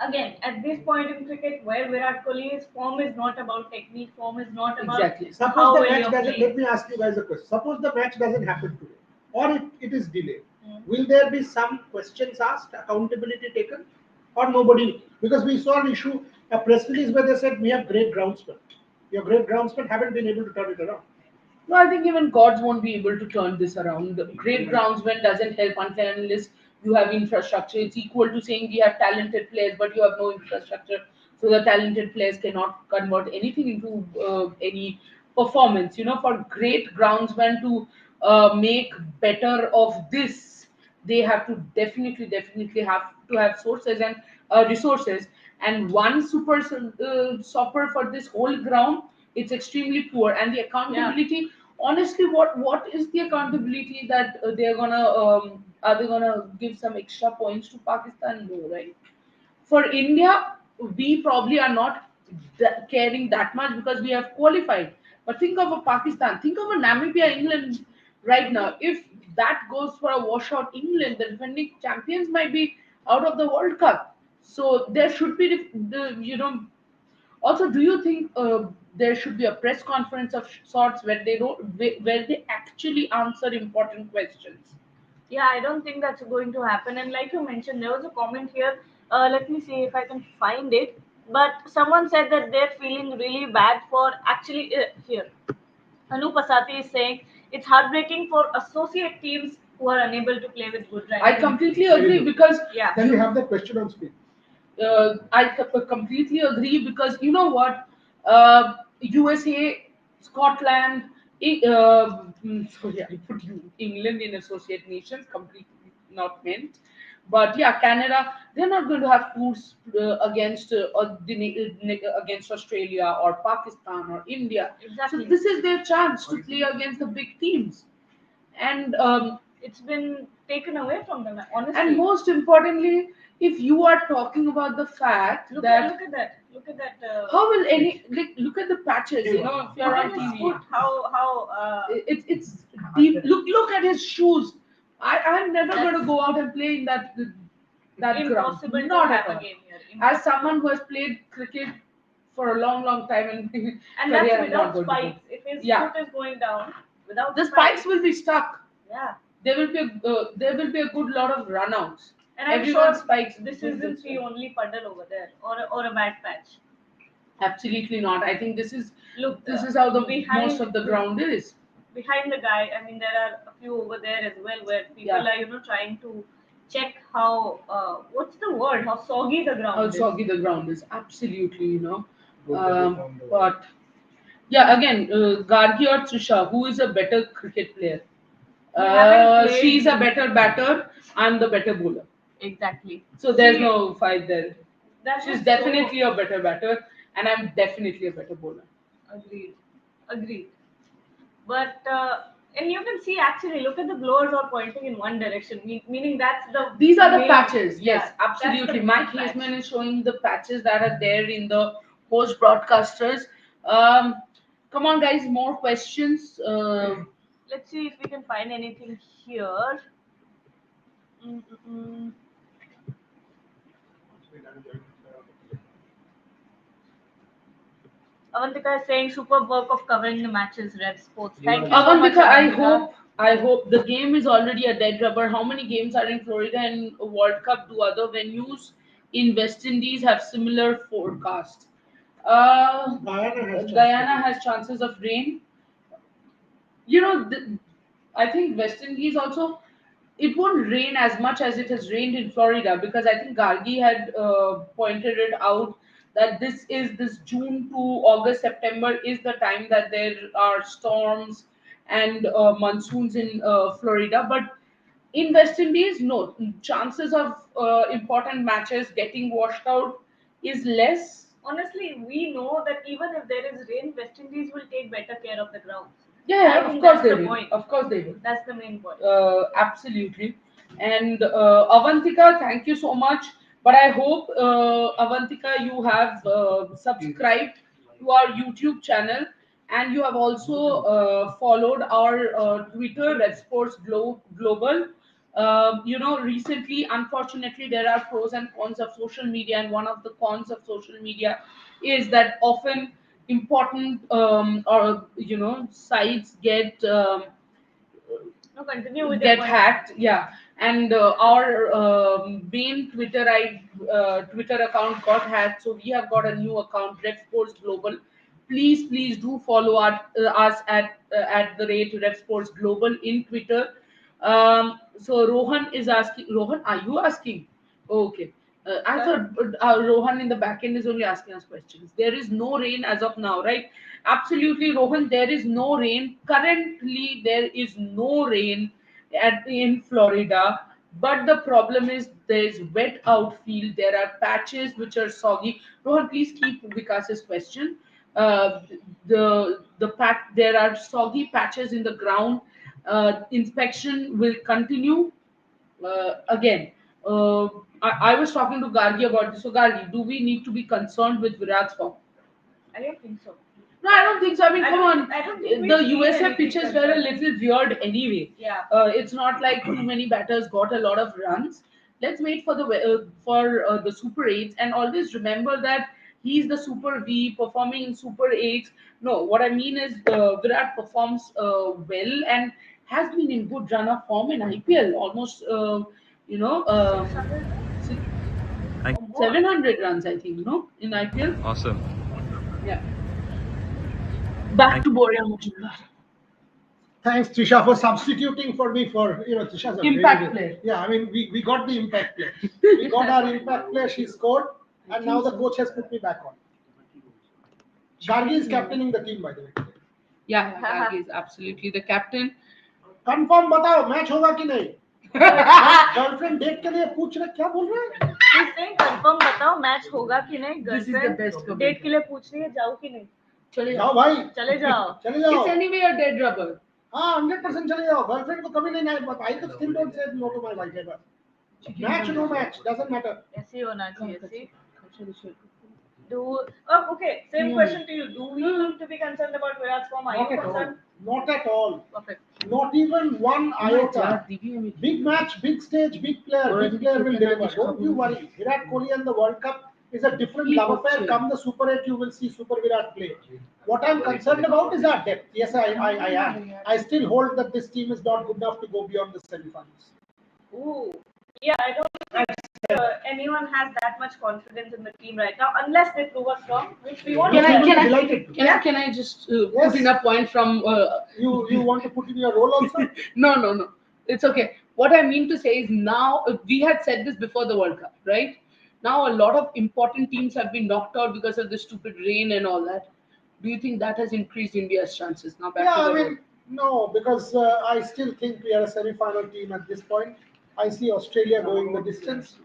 Again, at this point in cricket, where Virat Kohli's form is not about technique, form is not about Exactly. how Suppose the well match you're doesn't. playing. Let me ask you guys a question. Suppose the match doesn't happen today, or it is delayed. Mm. Will there be some questions asked, accountability taken, or nobody? Because we saw an issue, a press release where they said we have great groundsmen. Your great groundsmen haven't been able to turn it around. No, I think even gods won't be able to turn this around. The great groundsman doesn't help unless you have infrastructure. It's equal to saying we have talented players, but you have no infrastructure. So the talented players cannot convert anything into any performance. For great groundsmen to make better of this, they have to definitely have to have sources and resources. And one stopper for this whole ground, it's extremely poor. And the accountability, honestly, what is the accountability that they're gonna are they gonna give some extra points to Pakistan? No, right? For India, we probably are not caring that much because we have qualified. But think of a Pakistan, think of a Namibia, England right now. If that goes for a washout, England, the defending champions, might be out of the World Cup. So there should be also, do you think there should be a press conference of sorts where they actually answer important questions? Yeah, I don't think that's going to happen. And like you mentioned, there was a comment here. Let me see if I can find it. But someone said that they're feeling really bad for actually here. Anu Pasati is saying it's heartbreaking for associate teams who are unable to play with good I ranking. completely agree because Yeah. Can we have that question on screen? completely agree because you know what, USA, Scotland, sorry, I put you England in associate nations, completely not meant. But yeah, Canada, they're not going to have tours against against Australia or Pakistan or India. Exactly. So this is their chance to play against the big teams, and It's been taken away from them, honestly. and most importantly, if you are talking about the fact look that at that. Look at that. how will any look at the patches, if you're on Look at his TV, foot, how it's deep. Look at his shoes. I'm never going to go out and play in that impossible ground. to Not have at all. a game here. As someone who has played cricket for a long time and And career, that's I'm not without going to go. spikes. If his Yeah. foot is going down without The spikes will be stuck. Yeah. There will be a good lot of runouts. And I'm Everyone's sure spikes. this isn't the only puddle over there or a bad patch. Absolutely not. I think this is Look, how the behind- most of the ground is. Behind the guy, I mean, there are a few over there as well where people Yeah. are, trying to check how, what's the word, how soggy the ground How is. soggy the ground is. Absolutely, Good that they found the But yeah, again, Gargi or Trisha, who is a better cricket player? haven't played. She's a better batter. I'm the better bowler. Exactly. So there's See, no fight there. that She's was definitely a better batter, and I'm definitely a better bowler. agreed. Agreed. But and you can see actually, look at the blowers are pointing in one direction, meaning that's the. These are the main- patches. yeah, Yes, that's the absolutely. main Mike patch. Haseman is showing the patches that are there in the host broadcasters. Come on, guys, more questions. Let's see if we can find anything here. Mm-mm-mm. Avantika is saying superb work of covering the matches, Rev Sports. Thank you so much, Avantika, I hope the game is already a dead rubber. How many games are in Florida and World Cup? Do other venues in West Indies have similar forecasts? Guyana has chances of rain. You know, I think West Indies also, it won't rain as much as it has rained in Florida, because I think Gargi had pointed it out that this June to August, September is the time that there are storms and monsoons in Florida. But in West Indies, no, chances of important matches getting washed out is less. Honestly, we know that even if there is rain, West Indies will take better care of the grounds. Yeah, I of think course that's they the will. point. Of course they will. That's the main point. Absolutely. And Avantika, thank you so much. But I hope, Avantika, you have subscribed to our YouTube channel, and you have also followed our Twitter, Red Sports Global. Recently, unfortunately, there are pros and cons of social media, and one of the cons of social media is that often important or sites get No, continue with your get point. hacked. Yeah, and our main Twitter account got hacked, so we have got a new account, Red Sports Global. Please do follow us at the rate Red Sports Global in Twitter. So Rohan is asking. Rohan, are you asking? Okay. I thought Rohan in the back end is only asking us questions. There is no rain as of now, right? Absolutely, Rohan. There is no rain. Currently, there is no rain in Florida. But the problem is there is wet outfield. There are patches which are soggy. Rohan, please keep Vikas's question. Uh, there are soggy patches in the ground. Inspection will continue. Again, I was talking to Gargi about this. So, Gargi, do we need to be concerned with Virat's form? I don't think so. No, I don't think so. I mean, come on. I don't think The we've seen USA anything pitches were a concerned. little weird anyway. Yeah. It's not like too many batters got a lot of runs. Let's wait for the Super 8s, and always remember that he's the Super V performing in Super 8s. No, what I mean is Virat performs well and has been in good run of form in IPL. Almost, you know, 600 si- Thank or more. 700 runs, I think, in IPL. Awesome. Yeah. Back to Boria Majumdar. Thanks, Trisha, for substituting for me for, Trisha's a Impact very good player. Yeah, I mean, we got the impact player. We got our impact player, she scored, and now the coach has put me back on. Gargi is captaining the team, by the way. Yeah, Gargi is absolutely the captain. Confirm बताओ match होगा कि नहीं girlfriend date के लिए पूछ रहे क्या बोल रहे हैं He's saying confirm बताओ मैच होगा कि नहीं This is the girlfriend best comment. Date के लिए पूछ रही है जाओ कि नहीं चले जाओ जाओ. भाई चले जाओ चले जाओ It's anyway a dead rubber. हाँ 100% चले जाओ गर्लफ्रेंड को कभी नहीं I could still don't say no to my wife ever match no match doesn't matter ऐसे ही होना चाहिए see okay same question to you do we need to be concerned about Virat's form are you not at all concerned not at all perfect not even one iota big match big stage big player will deliver don't you worry Virat Kohli and the World Cup is a different love affair come the Super 8 you will see Super Virat play what I'm concerned about is our depth yes I am I still hold that this team is not good enough to go beyond the semi-finals ooh yeah I don't think anyone has that much confidence in the team right now unless they prove us wrong which we want Can I just Yes. put in a point from you want to put in your role also no, it's okay. What I mean to say is now we had said this before the World Cup, right? Now a lot of important teams have been knocked out because of the stupid rain and all that. Do you think that has increased India's chances now? Back yeah to I the mean road. No, because I still think we are a semi-final team at this point. I see Australia going the distance.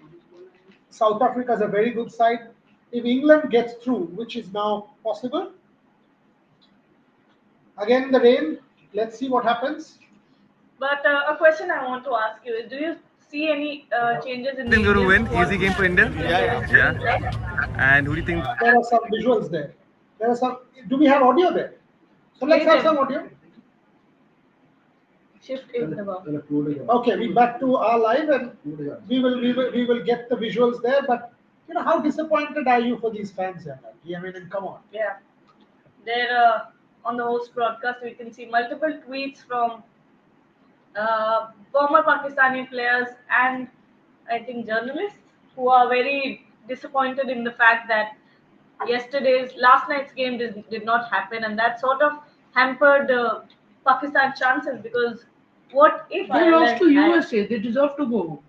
South Africa is a very good side. If England gets through, which is now possible, again the rain. Let's see what happens. But a question I want to ask you is: do you see any changes in the Think going to Indian win? squad? Easy game for India? Yeah. And who do you think? There are some visuals there. There are some. Do we have audio there? So let's have some audio. Shift in the ball. Okay, we back to our live, and we will get the visuals there. But how disappointed are you for these fans, I mean, and come on. Yeah. There on the host broadcast, we can see multiple tweets from former Pakistani players and I think journalists who are very disappointed in the fact that last night's game did not happen, and that sort of hampered Pakistan's chances because what if They lost to Ireland had- USA. They deserve to go home.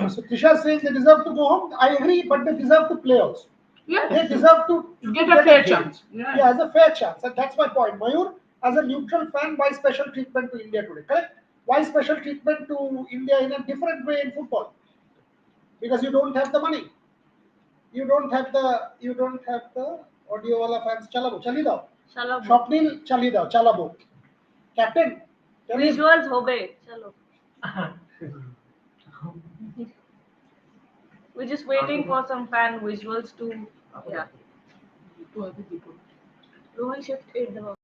So Tisha is saying they deserve to go home. I agree, but they deserve to play also. Yeah. They deserve to Get a fair game. chance. Yeah, as a fair chance, and that's my point. Mayur, as a neutral fan, why special treatment to India today? Correct? Why special treatment to India in a different way in football? Because you don't have the money. You don't have the audio wala fans. Chali dao. Shalom. Swapnil, chali dao. Chalabo. Captain. tell him. Visuals ho gaye. Chalo. We're just waiting for some fan visuals to yeah. Rohan shift in the ball.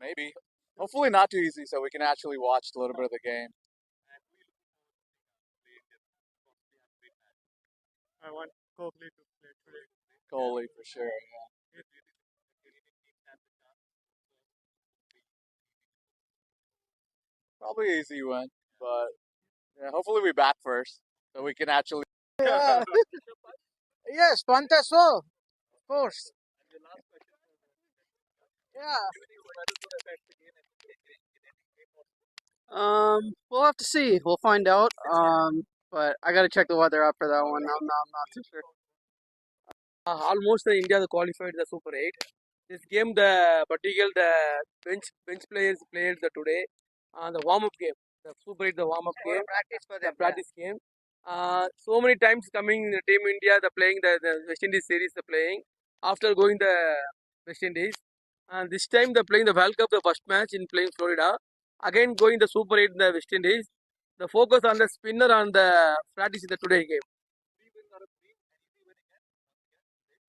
Maybe. Hopefully not too easy, so we can actually watch a little bit of the game. I want Kohli to play today. Kohli for sure. Yeah. Probably easy win, but yeah, hopefully we bat first, so we can actually. Yeah. Yes, punt as well, of course. Yeah. We'll have to see. We'll find out. But I gotta check the weather out for that one. I'm not too sure. Almost India qualified the Super 8. This game, the particular the bench players played the today the warm up game. The Super 8 the warm up game. Practice for The them. practice game. So many times coming the team India the playing the West Indies series the playing after going the West Indies, and this time they playing the World Cup the first match in playing Florida, again going the Super 8 in the West Indies. The focus on the spinner on the practice in the today game.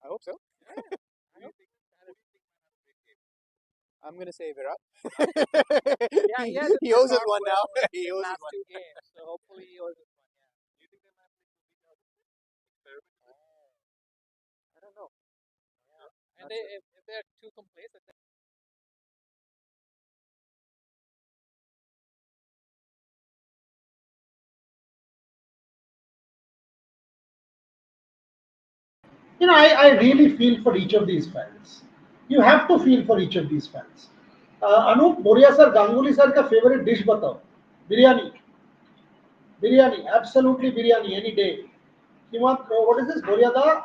I hope so. I'm gonna say Virat. He owes us one now. He owes us one. 2 games, so hopefully he owes us one. I don't know. And if they're too complacent, I really feel for each of these fans. You have to feel for each of these fans. Anup, Moria sir, Ganguly sir का favorite dish बताओ. Biryani. Biryani, absolutely biryani, any day. Himant, what is this? Boryada,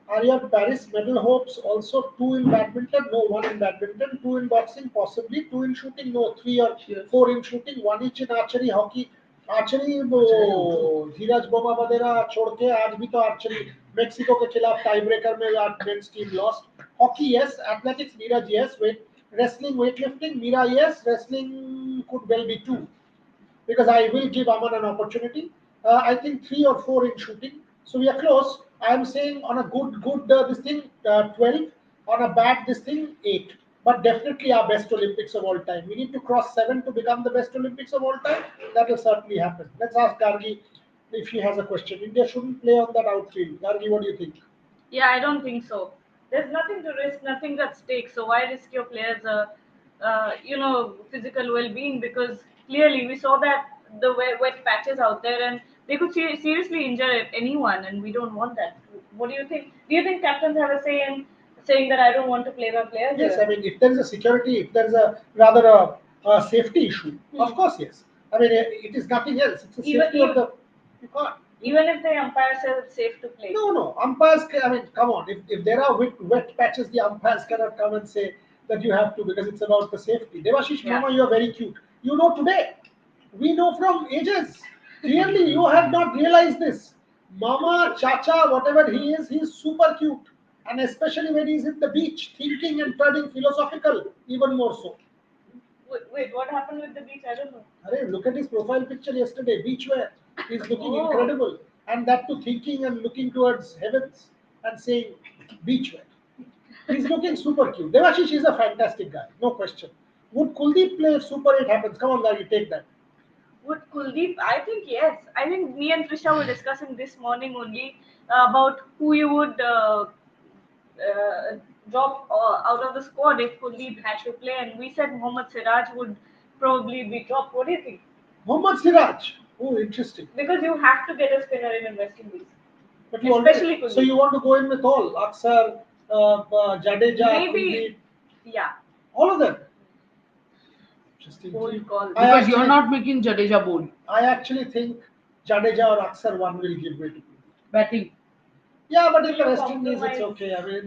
are your Paris medal hopes also two in badminton? No, one in badminton, two in boxing, possibly, two in shooting, no, three or four in shooting, one each in archery, hockey. Archery वो धीरज बोमा वगैरह छोड़ के आज भी तो archery Mexico के खिलाफ tie breaker में men's team lost hockey yes athletics Neeraj yes weight wrestling weightlifting Mira yes wrestling could well be two because I will give Aman an opportunity. I think three or four in shooting. So we are close. I am saying on a good this thing 12, on a bad this thing 8. But definitely our best Olympics of all time. We need to cross 7 to become the best Olympics of all time. That will certainly happen. Let's ask Gargi if she has a question. India shouldn't play on that outfield. Gargi, what do you think? Yeah, I don't think so. There's nothing to risk, nothing at stake. So why risk your players physical well-being, because clearly we saw that the wet patches out there, and they could seriously injure anyone, and we don't want that. What do you think? Do you think captains have a say in saying that I don't want to play my players? Yes, here? I mean, if there is a security, if there is a rather a safety issue, of course, yes. I mean, it is nothing else. It's a safety of the. You can't. Even if the umpire says it's safe to play. No. Umpires, I mean, come on. If there are wet patches, the umpires cannot come and say that you have to, because it's about the safety. Devashish, Yeah. Mama, you are very cute. You know today. We know from ages. Clearly, you have not realized this. Mama, Chacha, whatever he is super cute. And especially when he's in the beach, thinking and turning philosophical, even more so. Wait, what happened with the beach? I don't know. Arey, look at his profile picture yesterday, beachwear. He's looking incredible. And that too, thinking and looking towards heavens and saying beachwear. He's looking super cute. Devashish is a fantastic guy, no question. Would Kuldeep play if Super 8 happens? Come on, guys, you take that. Would Kuldeep? I think yes. I think me and Trisha were discussing this morning only about who you would drop out of the squad if Kuldeep had to play, and we said Mohammad Siraj would probably be dropped. What do you think? Mohammad Siraj. Oh, interesting. Because you have to get a spinner in West Indies. But you Especially already, so Kuldeep. you want to go in with all Aksar, Jadeja, Maybe, Kuldeep, yeah. all of them. Interesting. Bold call. Because you're not making Jadeja bold. I actually think Jadeja or Aksar one will give way to Kuldeep. Batting. Yeah, but in the You West Indies, it's compromise. okay. I mean,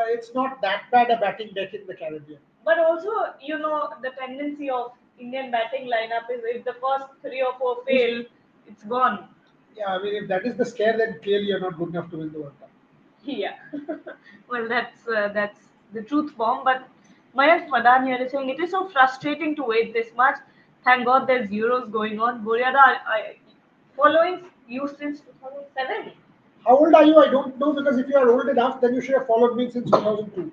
it's not that bad a batting deck in the Caribbean. But also, the tendency of Indian batting lineup is if the first 3 or 4 fail, it's gone. Yeah, I mean, if that is the scare, then clearly you're not good enough to win the World Cup. Yeah. Well, that's the truth bomb. But Mayank Madan here is saying it is so frustrating to wait this much. Thank God there's Euros going on. Boryada, following you since 2007. How old are you? I don't know, because if you are old enough, then you should have followed me since 2002.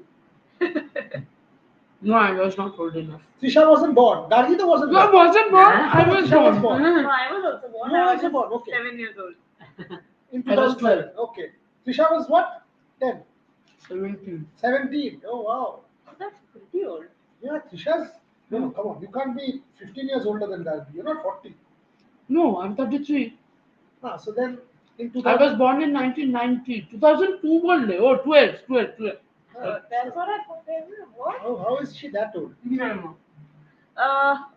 No, I was not old enough. Trisha wasn't born. Gargita wasn't No, I born. wasn't born. I was Trisha was born. born. No, I was also born. You were I was also just born, okay. 7 years old. In I was 2012. Okay. Trisha was what? 10. 17. 17. Oh, wow. That's pretty old. Yeah, Trisha's. No, come on. You can't be 15 years older than Gargi. You're not 40. No, I'm 33. So then in 2000. I was born in 1990. 2002 only. Oh, 12. That's what I thought. What? Oh, how is she that old? No.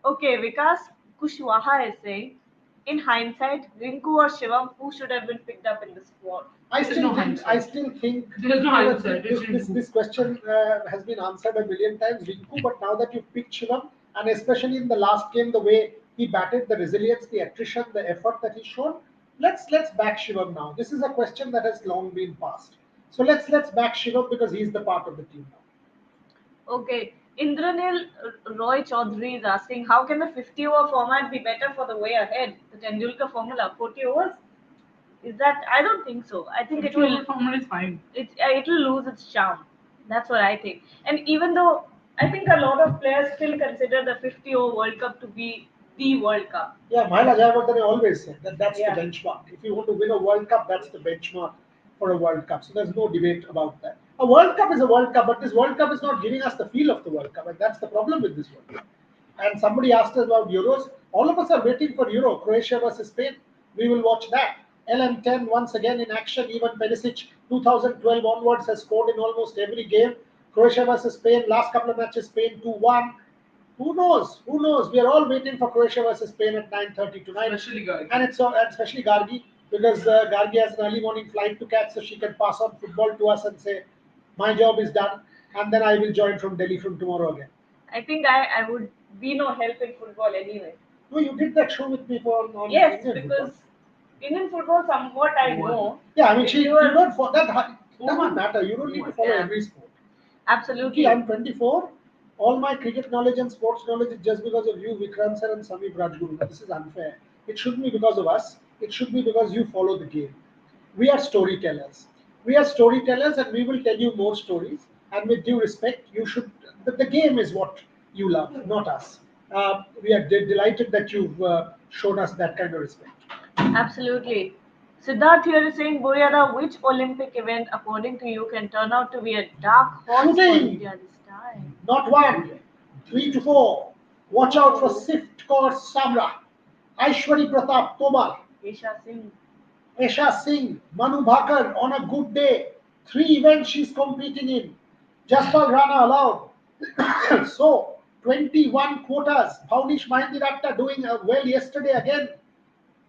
Okay, Vikas Kushwaha is saying, in hindsight, Rinku or Shivam, who should have been picked up in the squad? I There's still no think. hindsight. I still think. There's no hindsight. This question has been answered a million times, Rinku. But now that you've picked Shivam, and especially in the last game, the way he batted, the resilience, the attrition, the effort that he's shown, let's back Shivam now. This is a question that has long been passed. So let's back Shivam, because he's the part of the team now. Okay, Indranil Roy Chaudhary is asking, how can the 50-over format be better for the way ahead? The Tendulkar formula, 40 overs? Is that? I don't think so. I think it will. Formula is fine. It will lose its charm. That's what I think. And even though I think a lot of players still consider the 50-over World Cup to be the World Cup. Yeah, Mahela Jayawardene always said that that's Yeah. the benchmark. If you want to win a World Cup, that's the benchmark for a World Cup. So there's no debate about that. A World Cup is a World Cup, but this World Cup is not giving us the feel of the World Cup, and that's the problem with this World Cup. And somebody asked us about Euros. All of us are waiting for Euro, Croatia versus Spain. We will watch that. LM10 once again in action. Even Perisic 2012 onwards has scored in almost every game. Croatia versus Spain, last couple of matches, Spain 2-1. Who knows? Who knows? We are all waiting for Croatia versus Spain at 9:30 tonight. Especially Gargi. And especially Gargi, because Gargi has an early morning flight to catch, so she can pass on football to us and say, my job is done, and then I will join from Delhi from tomorrow again. I think I would be no help in football anyway. No, you did that show with me on Yes, Indian because football. Indian football somewhat I know. Yeah, I mean, If you you are- don't follow that. Doesn't matter. You don't need to follow Yeah. every sport. Absolutely. I'm 24. All my cricket knowledge and sports knowledge is just because of you, Vikrant sir and Samir Rajguru. But this is unfair. It shouldn't be because of us. It should be because you follow the game. We are storytellers. We are storytellers, and we will tell you more stories. And with due respect, you should. The game is what you love, not us. We are delighted that you've shown us that kind of respect. Absolutely. Siddharth here is saying, Boryada, which Olympic event, according to you, can turn out to be a dark horse for Shooting. India this time? Not one, 3 to 4. Watch out for Sift Kaur Samra. Aishwari Pratap Tomar. Esha Singh, Manu Bhakar on a good day. 3 events she's competing in. Jaspal Rana allowed. So, 21 quotas. Bhavnish Mahindiratta doing well yesterday again.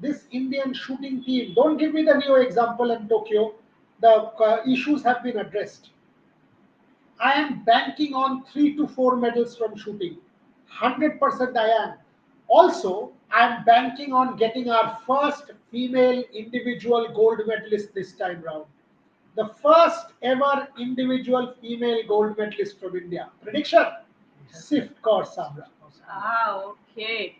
This Indian shooting team. Don't give me the Rio example in Tokyo. The issues have been addressed. I am banking on 3 to 4 medals from shooting. 100% I am. Also, I am banking on getting our first female individual gold medalist this time round. The first ever individual female gold medalist from India. Prediction? Sift Kaur Samra. Okay.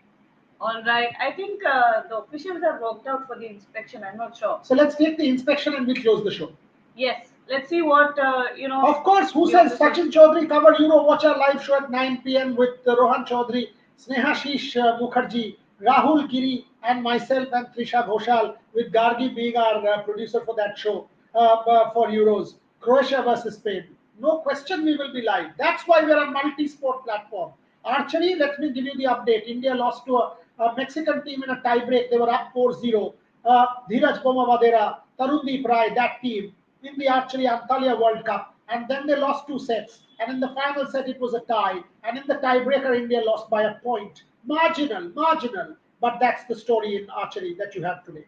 All right. I think the officials have worked out for the inspection. I'm not sure. So let's take the inspection and we close the show. Yes. Let's see what, Of course, who says Sachin Chaudhary covered Euro Watcher live show at 9 p.m. with Rohan Chaudhary, Snehashish Mukherjee, Rahul Giri, and myself and Trisha Ghoshal, with Gargi being our producer for that show for Euros. Croatia versus Spain. No question we will be live. That's why we're a multi-sport platform. Archery, let me give you the update. India lost to a Mexican team in a tie-break. They were up 4-0. Dheeraj Bomavadera, Tarundeep Rai, that team, in the Archery Antalya World Cup, and then they lost 2 sets. And in the final set, it was a tie. And in the tiebreaker, India lost by a point. Marginal. But that's the story in archery that you have today.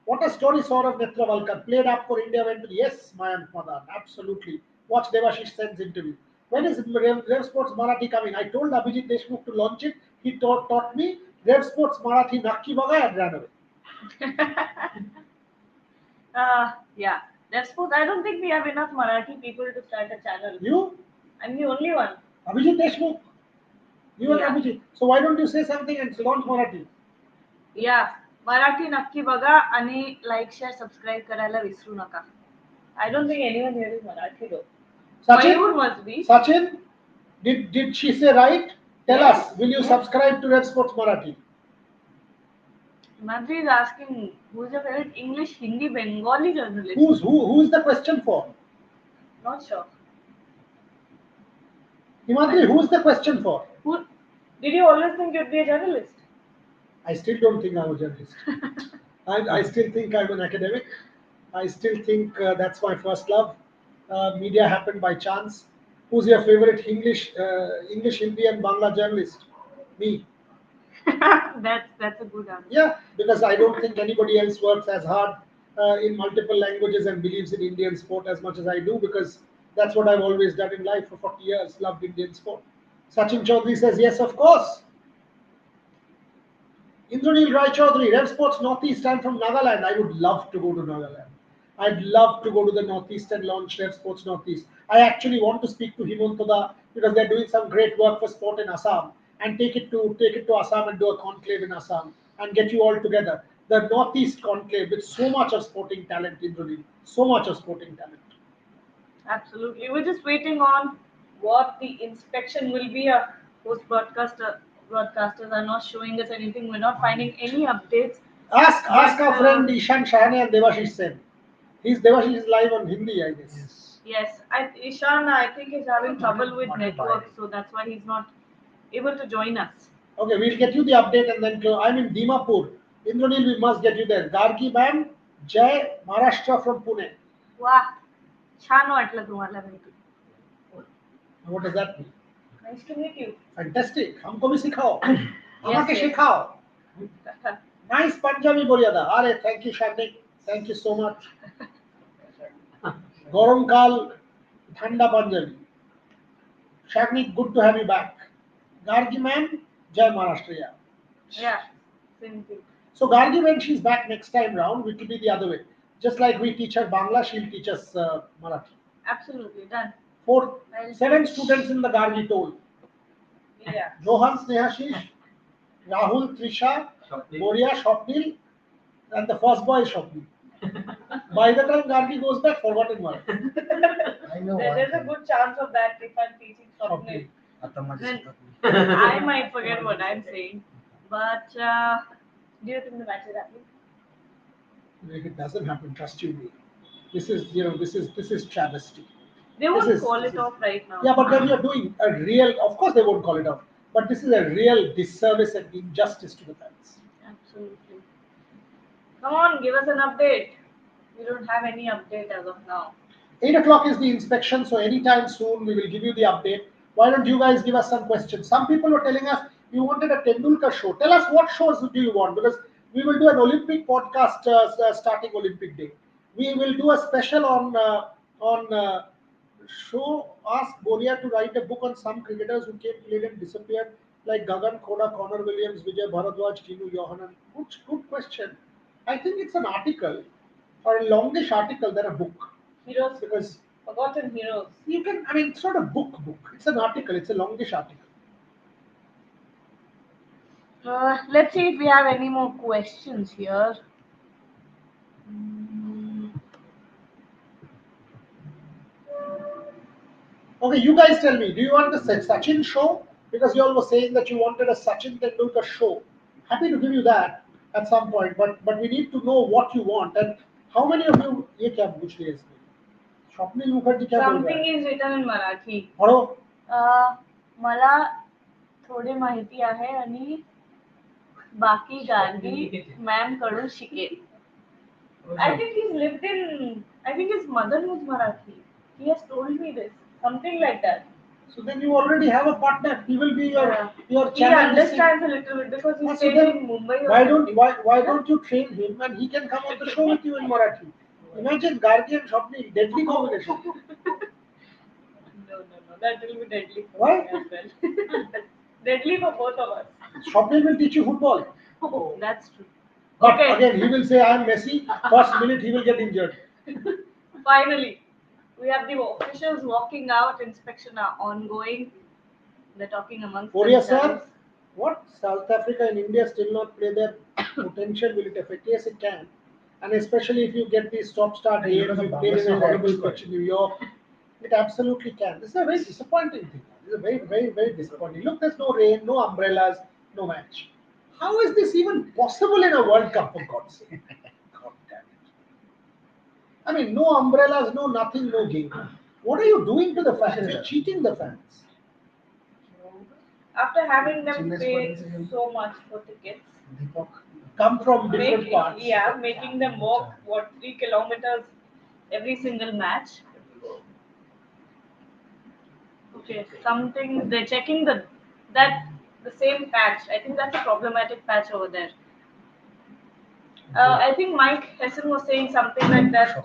What a story Saurav Netravalkar played up for India. Went to yes, Mayank Madan, absolutely. Watch Devashish Sen's interview. When is Rev Sports Marathi coming? I told Abhijit Deshmukh to launch it. He taught me Rev Sports Marathi Nakki Baga and ran away. Yeah. That's what I don't think we have enough Marathi people to start a channel. You? I'm the only one. Abhijit Deshmukh. You and Abhijit. So why don't you say something and launch Marathi? Yeah. Marathi नक्की बघा आणि like, share, subscribe करायला विसरू नका. I don't think anyone here is Marathi though. Mayur must be. Sachin, did she say right? Tell us, will you subscribe to Red Sports Marathi? Madri is asking who is your favorite English, Hindi, Bengali journalist? Who is the question for? Not sure. Himadri, who is the question for? Did you always think you'd be a journalist? I still don't think I'm a journalist. I still think I'm an academic. I still think that's my first love. Media happened by chance. Who's your favorite English, Hindi, and Bangla journalist? Me. That's a good answer. Yeah, because I don't think anybody else works as hard in multiple languages and believes in Indian sport as much as I do, because that's what I've always done in life for 40 years, loved Indian sport. Sachin Chaudhary says, yes, of course. Indranil Rai Chaudhary, Rev Sports Northeast, I'm from Nagaland. I would love to go to Nagaland. I'd love to go to the Northeast and launch Rev Sports Northeast. I actually want to speak to Himantada because they're doing some great work for sport in Assam, and take it to Assam and do a conclave in Assam and get you all together. The Northeast conclave with so much of sporting talent, Indranil. So much of sporting talent. Absolutely. We're just waiting on what the inspection will be. Our post broadcasters are not showing us anything. We're not finding any updates. Ask our friend Ishan Shahane and Devashish Sen. Devashish is live on Hindi, I guess. Yes. Ishan, I think, is having trouble with network, so that's why he's not able to join us. Okay, we'll get you the update and then I'm in Dimapur. Indranil, we must get you there. Gargi ma'am, Jai, Maharashtra from Pune. Wow. छान वाटलं तुम्हाला भेटून. What does that mean? Nice to meet you. Fantastic. हमको भी सिखाओ. हमारे सिखाओ. Nice Punjabi बोलिया था. अरे, thank you Shagnik. Thank you so much. गरम काल ठंडा Punjabi. Shagnik, good to have you back. Gargi ma'am, Jai Maharashtra. Yeah, same thing. So Gargi, when she's back next time round, it will be the other way. Just like we teach her Bangla, she'll teach us Marathi. Absolutely, done. 7 students in the Gargi toll. Yeah. Rohan, Snehashish, Rahul, Trisha, Boria, Shopnil, and the first boy is Shopnil. By the time Gargi goes back, forgotten one. I know. There's a good chance of that if I'm teaching Shopnil. Then I might forget what I'm saying. But do you think the match is happening? If it doesn't happen, trust you me. This is travesty. They won't call it off right now. Yeah, but then you're doing a real. Of course, they won't call it off. But this is a real disservice and injustice to the fans. Absolutely. Come on, give us an update. We don't have any update as of now. 8 o'clock is the inspection, so anytime soon we will give you the update. Why don't you guys give us some questions? Some people were telling us you wanted a Tendulkar show. Tell us what shows do you want, because we will do an Olympic podcast starting Olympic Day. We will do a special on show. Ask Boria to write a book on some cricketers who came, played and disappeared, like Gagan Khoda, Connor Williams, Vijay Bharadwaj, Tinu Yohanan. Good question. I think it's an article or a longish article than a book. Heroes, Because forgotten heroes. you can, I mean, it's not a book. It's an article. It's a longish article. Let's see if we have any more questions here. Mm, Okay, you guys tell me. Do you want the Sachin show? Because you all were saying that you wanted a Sachin Tendulkar show. Happy to give you that at some point, but we need to know what you want and how many of you. ये क्या पूछ रही है इसमें? स्वप्निल मुखर्जी क्या बोल रहा Something है? is written in Marathi. पढ़ो. मला थोडी माहिती आहे आणि बाकी गार्गी मॅम कडून शिकेल. I think he's lived in. I think his mother was Marathi. He has told me this. Something like that. So then you already have a partner. He will be your He channel. understands a little bit because he So stayed then in Mumbai. or why something. don't you train him and he can come on the show with you in Marathi? Imagine Gargi and Swapnil, deadly combination. No. That will be deadly for Why? me as well. Deadly for both of us. Swapnil will teach you football. Oh, that's true. But Okay. again, he will say, I am Messi. First minute, he will get injured. Finally, we have the officials walking out. Inspection are ongoing. They're talking amongst Boria themselves. sir, what? South Africa and India still not play their potential? Will it affect? Yes, it can. And especially if you get these stop-start games, you play in a horrible pitch in New York, it absolutely can. This is a very disappointing thing. This is a very, very, very disappointing. Look, there's no rain, no umbrellas, no match. How is this even possible in a World Cup, for God's sake? God damn it. I mean, no umbrellas, no nothing, no game. What are you doing to the fans? You're cheating the fans. After having them pay so much for tickets, Come from different parts. making them walk 3 kilometers every single match. Okay, something they're checking the same patch. I think that's a problematic patch over there. I think Mike Hessen was saying something like that.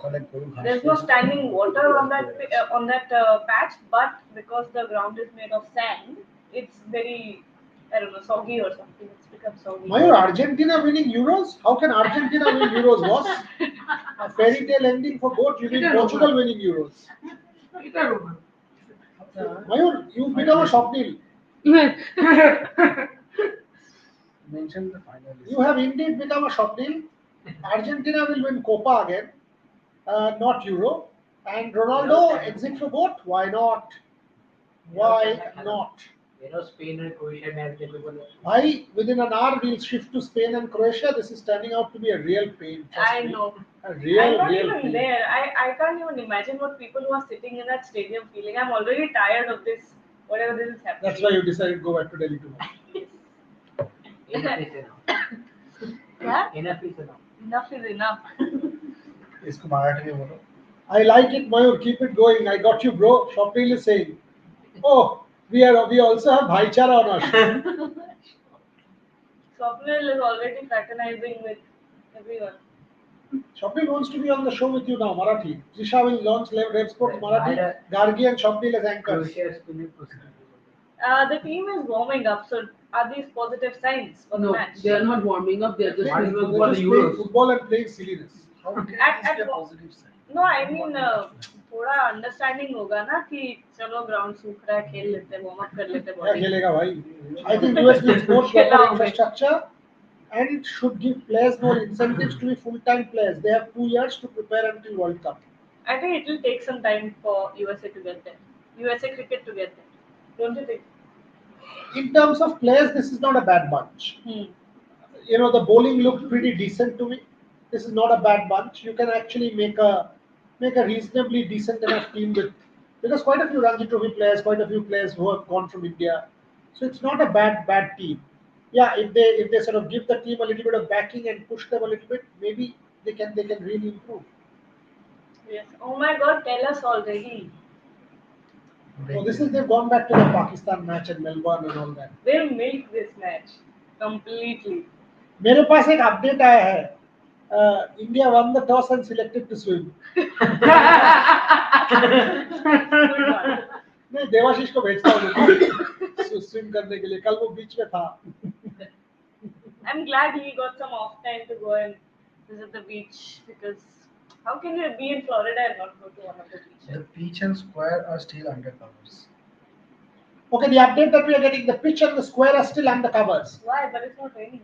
There's no standing water on that patch, but because the ground is made of sand, it's very, I don't know, soggy or something. It's become soggy. Mayur, Argentina winning Euros? How can Argentina win Euros, boss? A fairy tale ending for both. You mean Portugal winning Euros? Mayur, you become a Swapnil. Mention the final. You have indeed become a Swapnil. Argentina will win Copa again, not Euro. And Ronaldo exit for both. Why not? Why not? Spain and Croatia match. Why within an hour we'll shift to Spain and Croatia? This is turning out to be a real pain. Trust I me. know. A real, I'm not real even pain. there. I can't even imagine what people who are sitting in that stadium feeling. I'm already tired of this, whatever this is happening. That's why you decided to go back to Delhi tomorrow. Enough is enough. Yeah? Enough is enough. Enough is enough. इसको मराठी में बोलो. I like it, Mayur. Keep it going. I got you, bro. Swapnil is saying, oh, we also have Bhaichara on our show. Swapnil is already fraternizing with everyone. Swapnil wants to be on the show with you now, Marathi. Trisha will launch Rev Sports Marathi. Gargi and Swapnil as anchors. Croatia Spain positive. The team is warming up, so are these positive signs for the No, match? they are not warming up. They are just They're doing just a for the playing Euros. football and playing silliness. At No, I mean थोड़ा understanding होगा ना कि चलो ground सूख रहा है, खेल लेते हैं, वार्म अप कर लेते हैं क्या बॉडी. खेलेगा भाई? I think US needs more proper infrastructure and should give players more incentives to be full-time players. They have 2 years to prepare until World Cup. I think it will take some time for USA to get there. USA cricket to get there. Don't you think? In terms of players, this is not a bad bunch. You know, the bowling looked pretty decent to me. This is not a bad bunch. You can actually make a reasonably decent enough team because quite a few Ranji Trophy players, quite a few players who have gone from India. So it's not a bad team. Yeah, if they sort of give the team a little bit of backing and push them a little bit, maybe they can really improve. Yes. Oh my God, tell us already. So this is they've gone back to the Pakistan match in Melbourne and all that. They milked this match completely. मेरे पास एक update आया है. India won the toss and selected to swim. Good one. नहीं देवाशीष को भेजता हूँ swim करने के लिए. कल वो बीच में था. I'm glad he got some off time to go and visit the beach, because how can you be in Florida and not go to one of the beaches? The pitch and square are still under covers. Okay, the update that we are getting, the pitch and the square are still under covers. Why? But it's not raining.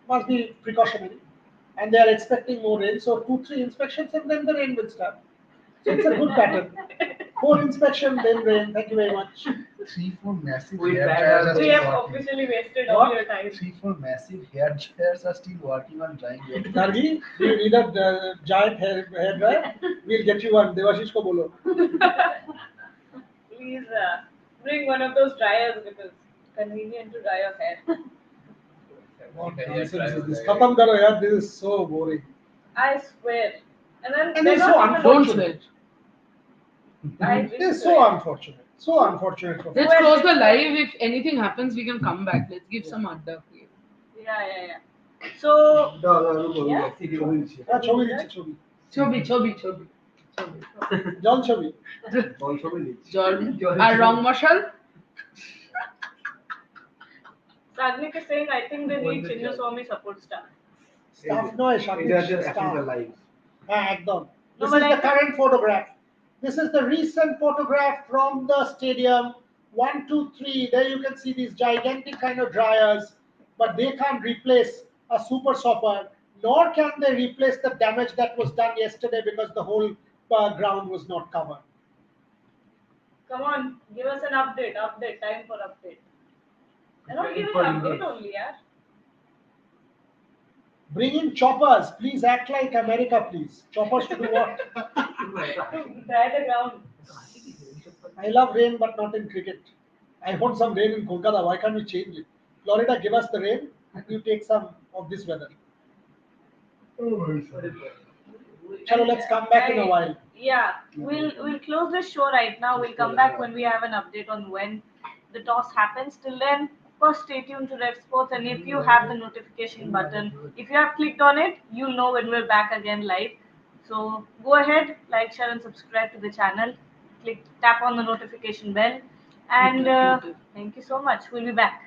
Must be precautionary. And they are expecting more rain. So 2-3 inspections and then the rain will start. So it's a good pattern. 4 inspection, then rain. Thank you very much. 3-4 massive We hair bag dryers are We still have working. officially wasted all your time. 3-4 massive hair dryers are still working on drying your hair. Gargi, do you need a giant hair dryer? We'll get you one. Devashish ko bolo. Please bring one of those dryers, because it's convenient to dry your hair. What nonsense is this? Khatam karo yaar, this is so boring. I swear. And then And they're it's so not even- unfortunate. I It is so unfortunate. So unfortunate. For Let's close the live. If anything happens, we can come back. Let's give some adda. Yeah. So yeah. Chobi. Chobi. John Chobi. Jordan. Our wrong marshal. Sagnik is saying, I think they need Chinnaswamy support staff. Staff noise, staff. Ekdom. This but is I the think- current photograph. This is the recent photograph from the stadium. 1, 2, 3. There you can see these gigantic kind of dryers, but they can't replace a super stopper, nor can they replace the damage that was done yesterday because the whole ground was not covered. Come on, give us an update. Time for update. They're not giving an update only, yeah. Bring in choppers. Please act like America, please. Choppers to do what? Dry the ground. I love rain, but not in cricket. I want some rain in Kolkata. Why can't we change it? Florida, give us the rain, and you take some of this weather. Chalo, let's come back in a while. Yeah, we'll close this show right now. We'll come back when we have an update on when the toss happens. Till then, of course, stay tuned to Red Sports, and if you have the notification button, if you have clicked on it, you'll know when we're back again live. So go ahead, like, share, and subscribe to the channel. Tap on the notification bell, and thank you so much. We'll be back.